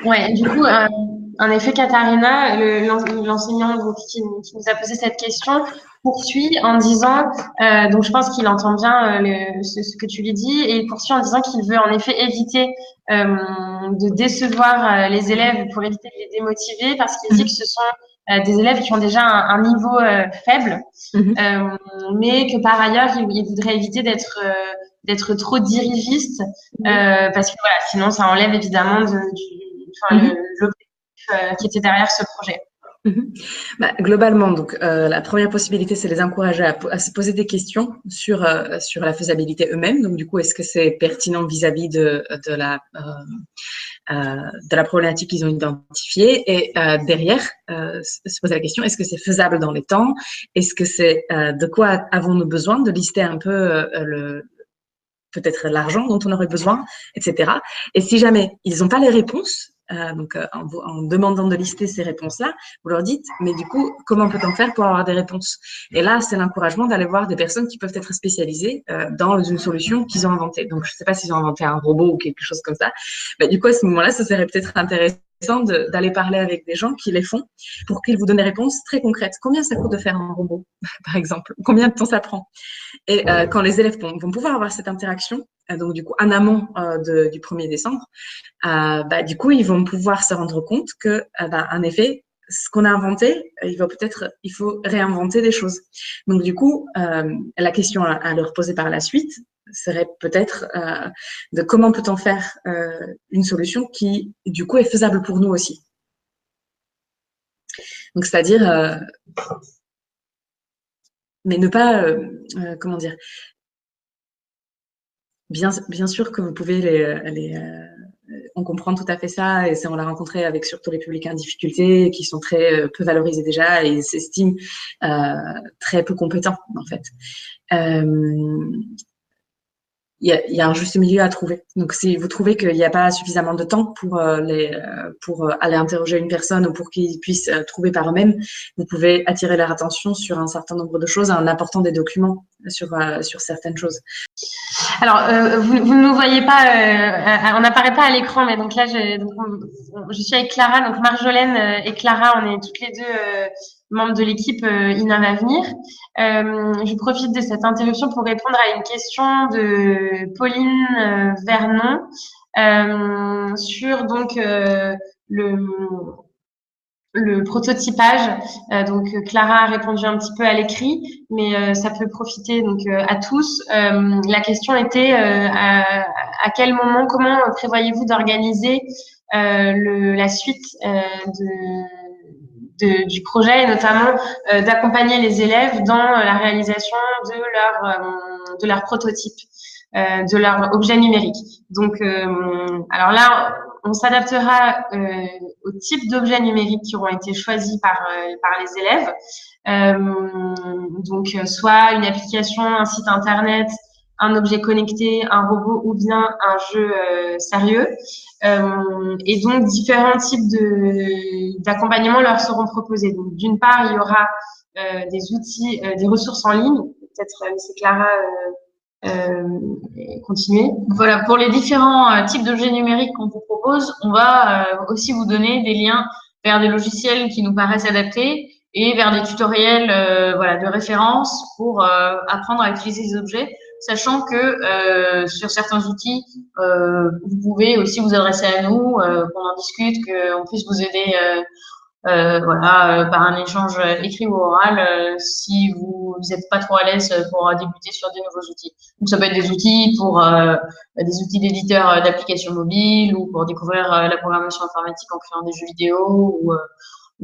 Ouais, du coup, en effet, Katharina, l'enseignant qui nous a posé cette question, poursuit en disant, donc je pense qu'il entend bien ce que tu lui dis, et il poursuit en disant qu'il veut en effet éviter de décevoir les élèves pour éviter de les démotiver, parce qu'il dit que ce sont des élèves qui ont déjà un niveau faible, mais que par ailleurs, il voudrait éviter d'être trop dirigiste, parce que voilà, sinon ça enlève évidemment l'objectif qui était derrière ce projet. Globalement, donc la première possibilité, c'est les encourager à se poser des questions sur la faisabilité eux-mêmes. Donc du coup, est-ce que c'est pertinent vis-à-vis de la problématique qu'ils ont identifiée, et derrière se poser la question, est-ce que c'est faisable dans les temps, est-ce que c'est de quoi avons-nous besoin, de lister un peu peut-être l'argent dont on aurait besoin, etc. Et si jamais ils n'ont pas les réponses, en demandant de lister ces réponses-là, vous leur dites, mais du coup, comment peut-on faire pour avoir des réponses? Et là, c'est l'encouragement d'aller voir des personnes qui peuvent être spécialisées dans une solution qu'ils ont inventée. Donc, je ne sais pas s'ils ont inventé un robot ou quelque chose comme ça. Mais du coup, à ce moment-là, ça serait peut-être intéressant d'aller parler avec des gens qui les font pour qu'ils vous donnent des réponses très concrètes. Combien ça coûte de faire un robot, par exemple? Combien de temps ça prend? Et quand les élèves vont pouvoir avoir cette interaction, donc du coup en amont du 1er décembre, du coup ils vont pouvoir se rendre compte que, en effet, ce qu'on a inventé, il faut réinventer des choses. Donc du coup, la question à leur poser par la suite serait peut-être de comment peut-on faire une solution qui du coup est faisable pour nous aussi. Donc c'est-à-dire mais ne pas, comment dire, bien sûr que vous pouvez on comprend tout à fait ça, et ça, on l'a rencontré avec surtout les publics en difficulté, qui sont très peu valorisés déjà et s'estiment très peu compétents, en fait. Il y a un juste milieu à trouver. Donc, si vous trouvez qu'il n'y a pas suffisamment de temps pour aller interroger une personne ou pour qu'ils puissent trouver par eux-mêmes, vous pouvez attirer leur attention sur un certain nombre de choses en apportant des documents sur certaines choses. Alors, vous ne nous voyez pas, on n'apparaît pas à l'écran, mais donc là, je suis avec Clara, donc Marjolaine et Clara, on est toutes les deux membres de l'équipe Innovavenir. Je profite de cette interruption pour répondre à une question de Pauline Vernon sur donc le prototypage. Donc Clara a répondu un petit peu à l'écrit, mais ça peut profiter donc à tous. La question était à quel moment, comment prévoyez-vous d'organiser la suite du projet, et notamment d'accompagner les élèves dans la réalisation de leur prototype, de leur objet numérique. Donc, alors là, on s'adaptera au type d'objets numériques qui auront été choisis par les élèves. Donc, soit une application, un site internet, un objet connecté, un robot ou bien un jeu sérieux. Et donc, différents types d'accompagnement leur seront proposés. Donc, d'une part, il y aura des outils, des ressources en ligne. Peut-être laisser Clara continuer. Voilà, pour les différents types d'objets numériques qu'on vous propose, on va aussi vous donner des liens vers des logiciels qui nous paraissent adaptés et vers des tutoriels de référence pour apprendre à utiliser ces objets, sachant que sur certains outils, vous pouvez aussi vous adresser à nous, qu'on en discute, qu'on puisse vous aider par un échange écrit ou oral, si vous n'êtes pas trop à l'aise pour débuter sur des nouveaux outils. Donc ça peut être des outils des outils d'éditeurs d'applications mobiles, ou pour découvrir la programmation informatique en créant des jeux vidéo, ou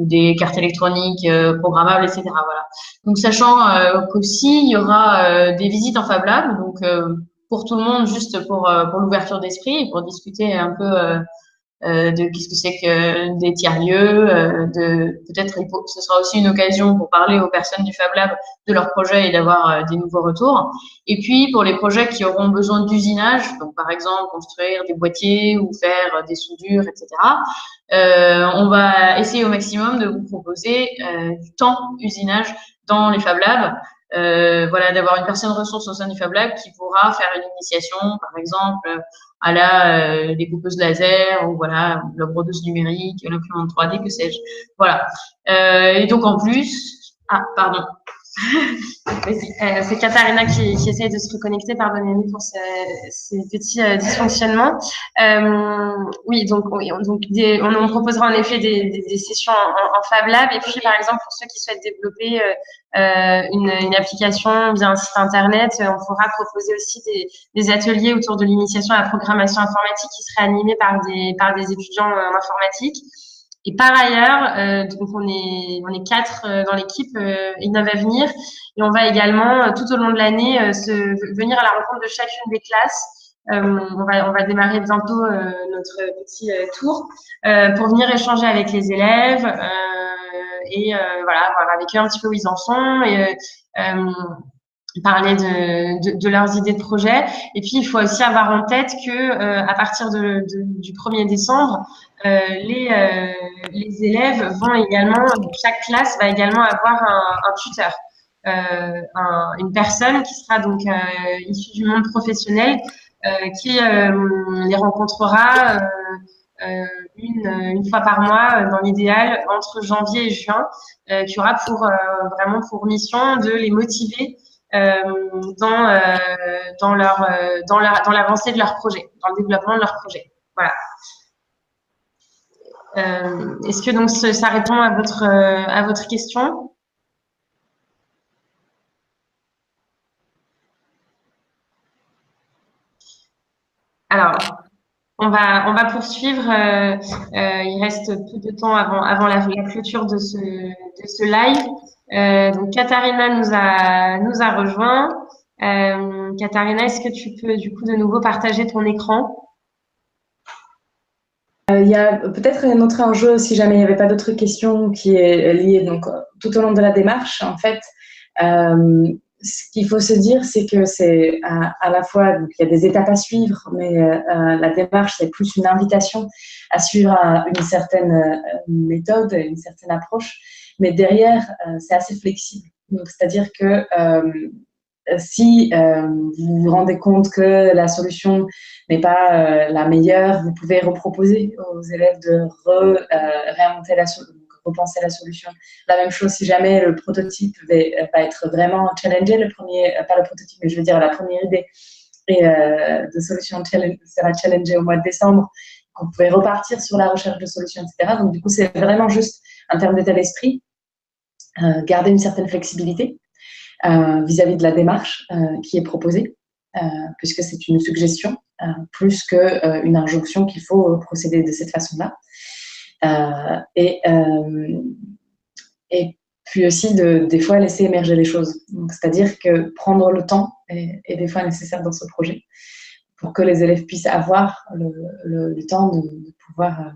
des cartes électroniques programmables, etc. Voilà. Donc sachant qu'aussi il y aura des visites en Fab Lab, donc pour tout le monde, juste pour l'ouverture d'esprit, pour discuter un peu de qu'est-ce que c'est que des tiers-lieux, peut-être ce sera aussi une occasion pour parler aux personnes du Fab Lab de leur projet et d'avoir des nouveaux retours. Et puis pour les projets qui auront besoin d'usinage, donc par exemple construire des boîtiers ou faire des soudures, etc., on va essayer au maximum de vous proposer du temps usinage dans les Fab Labs. D'avoir une personne ressource au sein du Fab Lab qui pourra faire une initiation, par exemple, à la découpeuse laser, ou voilà, la brodeuse numérique, l'imprimante 3D, que sais-je. Voilà. Et donc en plus, pardon. C'est Katharina qui essaye de se reconnecter, pardonnez-nous pour ces petits dysfonctionnements. Oui, donc on proposera en effet des sessions en Fab Lab, et puis par exemple pour ceux qui souhaitent développer une application via un site internet, on pourra proposer aussi des ateliers autour de l'initiation à la programmation informatique qui seraient animés par des étudiants en informatique. Et par ailleurs, donc on est 4 dans l'équipe Innovavenir, et on va également tout au long de l'année venir à la rencontre de chacune des classes. On va démarrer bientôt notre petit tour pour venir échanger avec les élèves et voir avec eux un petit peu où ils en sont, parler de leurs idées de projet. Et puis, il faut aussi avoir en tête que à partir du 1er décembre, les élèves vont également, chaque classe va également avoir un tuteur, une personne qui sera donc issue du monde professionnel, qui les rencontrera une fois par mois, dans l'idéal, entre janvier et juin, qui aura vraiment pour mission de les motiver dans l'avancée de leur projet, dans le développement de leur projet. Voilà. Est-ce que donc ça répond à votre question? Alors, on va poursuivre. Il reste peu de temps avant la clôture de ce live. Donc Katharina nous a rejoint. Katharina, est-ce que tu peux du coup de nouveau partager ton écran? Il y a peut-être un autre enjeu, si jamais il n'y avait pas d'autres questions, qui est lié donc tout au long de la démarche. En fait, ce qu'il faut se dire, c'est que c'est à la fois, donc, il y a des étapes à suivre, mais la démarche, c'est plus une invitation à suivre une certaine méthode, une certaine approche. Mais derrière, c'est assez flexible. Donc, c'est-à-dire que si vous vous rendez compte que la solution n'est pas la meilleure, vous pouvez reproposer aux élèves de réinventer repenser la solution. La même chose si jamais le prototype va être vraiment challengé, pas le prototype, mais je veux dire la première idée de solution sera challengée au mois de décembre, vous pouvez repartir sur la recherche de solutions, etc. Donc du coup, c'est vraiment juste en termes d'état d'esprit, garder une certaine flexibilité vis-à-vis de la démarche qui est proposée, puisque c'est une suggestion plus qu'une injonction qu'il faut procéder de cette façon-là. Et puis aussi des fois laisser émerger les choses. C'est-à-dire que prendre le temps est des fois nécessaire dans ce projet pour que les élèves puissent avoir le temps de pouvoir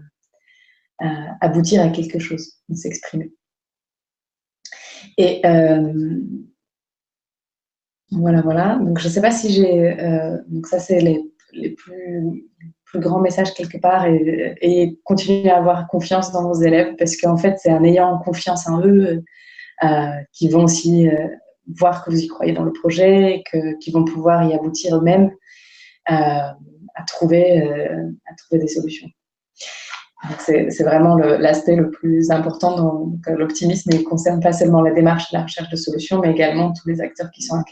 aboutir à quelque chose, de s'exprimer. Et voilà. Donc, je ne sais pas si j'ai... donc, ça, c'est les plus grands messages quelque part et continuer à avoir confiance dans vos élèves parce qu'en fait, c'est en ayant confiance en eux qu'ils vont aussi voir que vous y croyez dans le projet, qu'ils vont pouvoir y aboutir eux-mêmes à trouver des solutions. C'est vraiment l'aspect le plus important. Donc, l'optimisme ne concerne pas seulement la démarche de la recherche de solutions, mais également tous les acteurs qui sont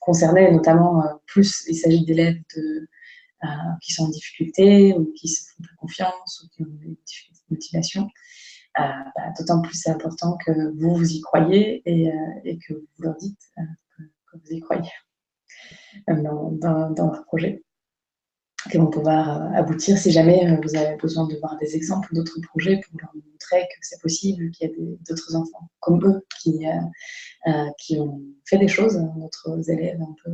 concernés, notamment plus il s'agit d'élèves qui sont en difficulté ou qui se font pas confiance ou qui ont des difficultés de motivation. D'autant plus c'est important que vous y croyez et que vous leur dites que vous y croyez dans leur projet, qui vont pouvoir aboutir si jamais vous avez besoin de voir des exemples d'autres projets pour leur montrer que c'est possible, qu'il y a d'autres enfants comme eux qui ont fait des choses, d'autres élèves un peu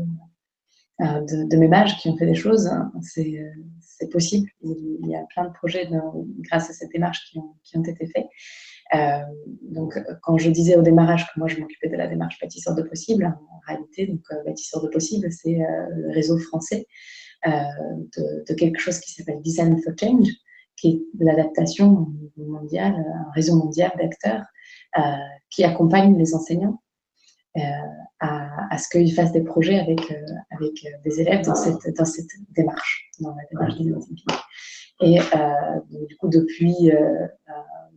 de même âge qui ont fait des choses. C'est possible. Il y a plein de projets grâce à cette démarche qui ont été faits. Donc, quand je disais au démarrage que moi je m'occupais de la démarche Bâtisseurs de possible, en réalité, donc Bâtisseurs de possible, c'est le réseau français de quelque chose qui s'appelle Design for Change, qui est de l'adaptation au niveau mondial, un réseau mondial d'acteurs qui accompagnent les enseignants à ce qu'ils fassent des projets avec des élèves dans cette démarche, dans la démarche design thinking. Et donc, du coup, depuis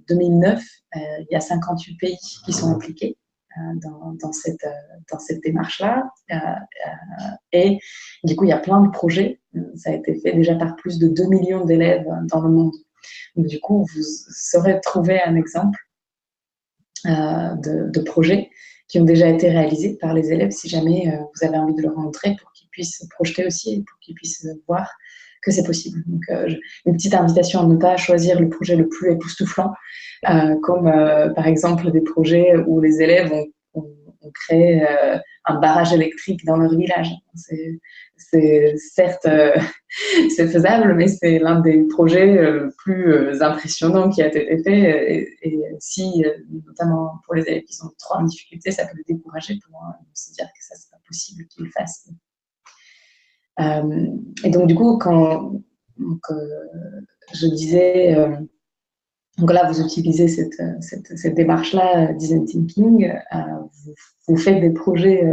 2009, il y a 58 pays qui sont impliqués dans cette démarche-là. Et du coup, il y a plein de projets. Ça a été fait déjà par plus de 2 millions d'élèves dans le monde. Donc, du coup, vous saurez trouver un exemple de projets qui ont déjà été réalisés par les élèves si jamais vous avez envie de leur montrer pour qu'ils puissent se projeter aussi et pour qu'ils puissent voir que c'est possible. Donc, une petite invitation à ne pas choisir le projet le plus époustouflant, comme par exemple des projets où les élèves ont créé un barrage électrique dans leur village. c'est certes c'est faisable, mais c'est l'un des projets plus impressionnants qui a été fait. Et si, notamment pour les élèves qui sont trop en difficulté, ça peut les décourager pour se dire que ça, c'est pas possible qu'ils le fassent. Et donc, du coup, je disais, donc là, vous utilisez cette démarche-là, design thinking, vous faites des projets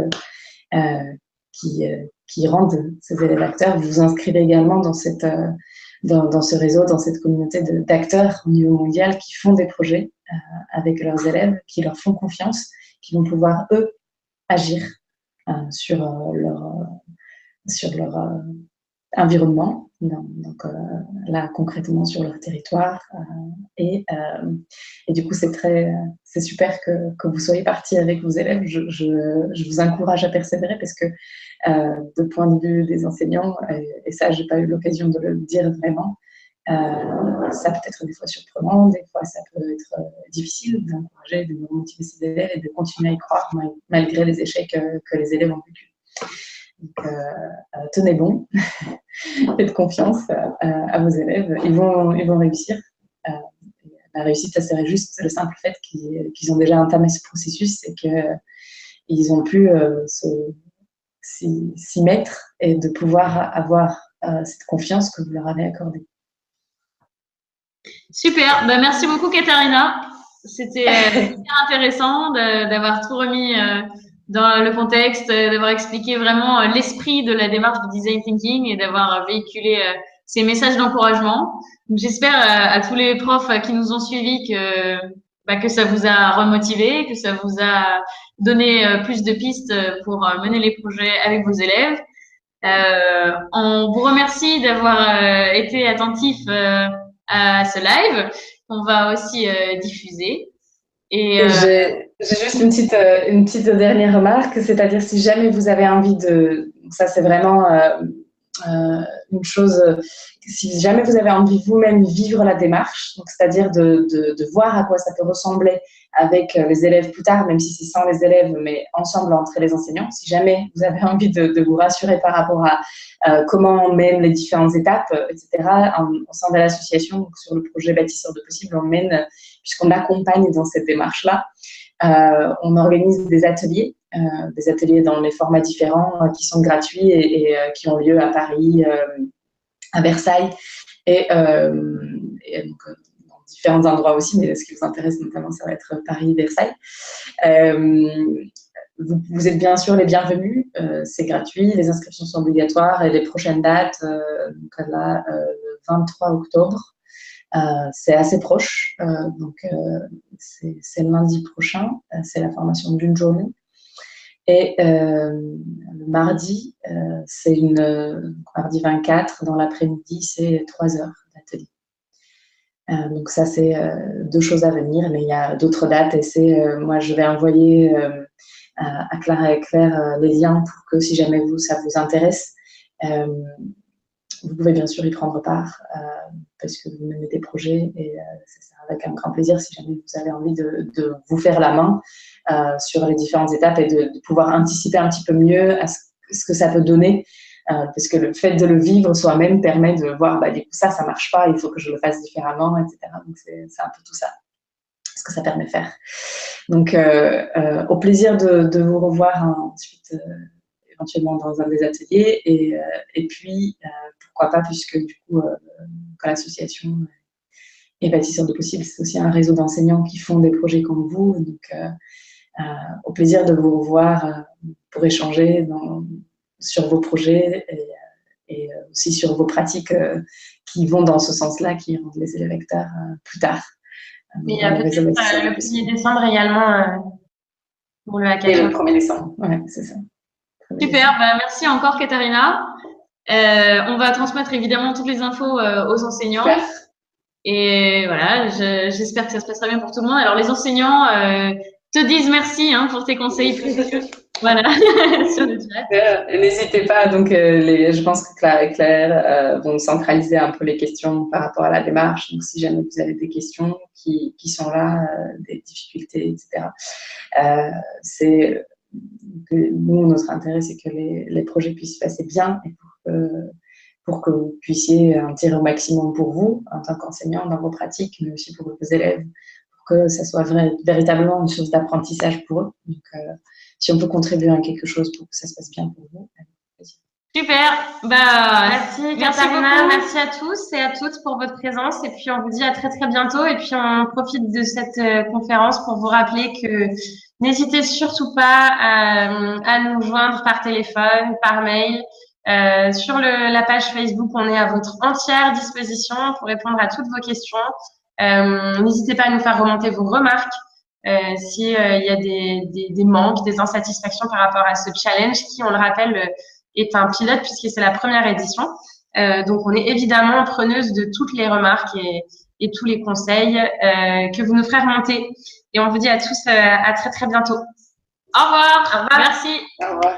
qui rendent ces élèves acteurs. Vous vous inscrivez également dans ce réseau, dans cette communauté d'acteurs au niveau mondial qui font des projets avec leurs élèves, qui leur font confiance, qui vont pouvoir, eux, agir sur leur environnement, donc là concrètement sur leur territoire. Et du coup, c'est super que vous soyez partis avec vos élèves. Je vous encourage à persévérer parce que de point de vue des enseignants, et ça, j'ai pas eu l'occasion de le dire vraiment, ça peut être des fois surprenant, des fois ça peut être difficile d'encourager, de motiver ses élèves et de continuer à y croire malgré les échecs que les élèves ont vécu. Donc, tenez bon, faites confiance à vos élèves, ils vont réussir. La réussite, ça serait juste le simple fait qu'ils ont déjà entamé ce processus et qu'ils ont pu s'y mettre et de pouvoir avoir cette confiance que vous leur avez accordée. Super, ben, merci beaucoup Katharina. C'était super intéressant d'avoir tout remis dans le contexte, d'avoir expliqué vraiment l'esprit de la démarche du design thinking et d'avoir véhiculé ces messages d'encouragement. J'espère à tous les profs qui nous ont suivis que ça vous a remotivé, que ça vous a donné plus de pistes pour mener les projets avec vos élèves. On vous remercie d'avoir été attentif à ce live qu'on va aussi diffuser. Et j'ai juste une petite dernière remarque, c'est-à-dire si jamais vous avez envie ça c'est vraiment une chose, si jamais vous avez envie vous-même vivre la démarche, donc c'est-à-dire de voir à quoi ça peut ressembler avec les élèves plus tard, même si c'est sans les élèves, mais ensemble entre les enseignants, si jamais vous avez envie de vous rassurer par rapport à comment on mène les différentes étapes, etc., au sein de l'association, sur le projet Bâtisseurs de possible, on mène, puisqu'on accompagne dans cette démarche-là, on organise des ateliers dans les formats différents qui sont gratuits et qui ont lieu à Paris, à Versailles et donc, dans différents endroits aussi, mais ce qui vous intéresse notamment, ça va être Paris-Versailles. Vous êtes bien sûr les bienvenus, c'est gratuit, les inscriptions sont obligatoires et les prochaines dates, donc là, le 23 octobre, c'est assez proche, donc c'est lundi prochain, c'est la formation d'une journée. Et le mardi, c'est mardi 24, dans l'après-midi, c'est 3 heures d'atelier. Donc ça, c'est 2 choses à venir, mais il y a d'autres dates et moi, je vais envoyer à Clara et Claire les liens pour que si jamais ça vous intéresse, vous pouvez bien sûr y prendre part parce que vous menez des projets et c'est avec un grand plaisir si jamais vous avez envie de vous faire la main sur les différentes étapes et de pouvoir anticiper un petit peu mieux à ce que ça peut donner parce que le fait de le vivre soi-même permet de voir du coup ça marche pas, il faut que je le fasse différemment, etc. Donc c'est un peu tout ça, ce que ça permet de faire. Donc au plaisir de vous revoir ensuite éventuellement dans un des ateliers et puis pourquoi pas, puisque du coup quand l'association est Bâtisseurs de possible, c'est aussi un réseau d'enseignants qui font des projets comme vous, donc au plaisir de vous revoir pour échanger sur vos projets et aussi sur vos pratiques qui vont dans ce sens-là, qui rendent les élèves acteurs plus tard. Il y a peut-être le 1er décembre également pour le hackathon. Et le 1er décembre, ouais, c'est ça. Super, merci encore Katharina. On va transmettre évidemment toutes les infos aux enseignants. Super. Et voilà, j'espère que ça se passera bien pour tout le monde. Alors les enseignants te disent merci pour tes conseils précieux. Voilà, sur le chat. N'hésitez pas, donc je pense que Clara et Claire vont centraliser un peu les questions par rapport à la démarche. Donc si jamais vous avez des questions qui sont là, des difficultés, etc., nous, notre intérêt, c'est que les projets puissent se passer bien et pour que vous puissiez en tirer au maximum pour vous, en tant qu'enseignant, dans vos pratiques, mais aussi pour vos élèves, pour que ça soit véritablement une source d'apprentissage pour eux. Donc, si on peut contribuer à quelque chose pour que ça se passe bien pour vous, avec plaisir. Super. Merci Katharina, beaucoup. merci à tous et à toutes pour votre présence. Et puis on vous dit à très très bientôt. Et puis on profite de cette conférence pour vous rappeler que n'hésitez surtout pas à nous joindre par téléphone, par mail. Sur la page Facebook, on est à votre entière disposition pour répondre à toutes vos questions. N'hésitez pas à nous faire remonter vos remarques s'il y a des manques, des insatisfactions par rapport à ce challenge qui, on le rappelle, est un pilote puisque c'est la première édition. Donc, on est évidemment preneuse de toutes les remarques et tous les conseils que vous nous ferez remonter. Et on vous dit à tous à très, très bientôt. Au revoir. Au revoir. Merci. Au revoir.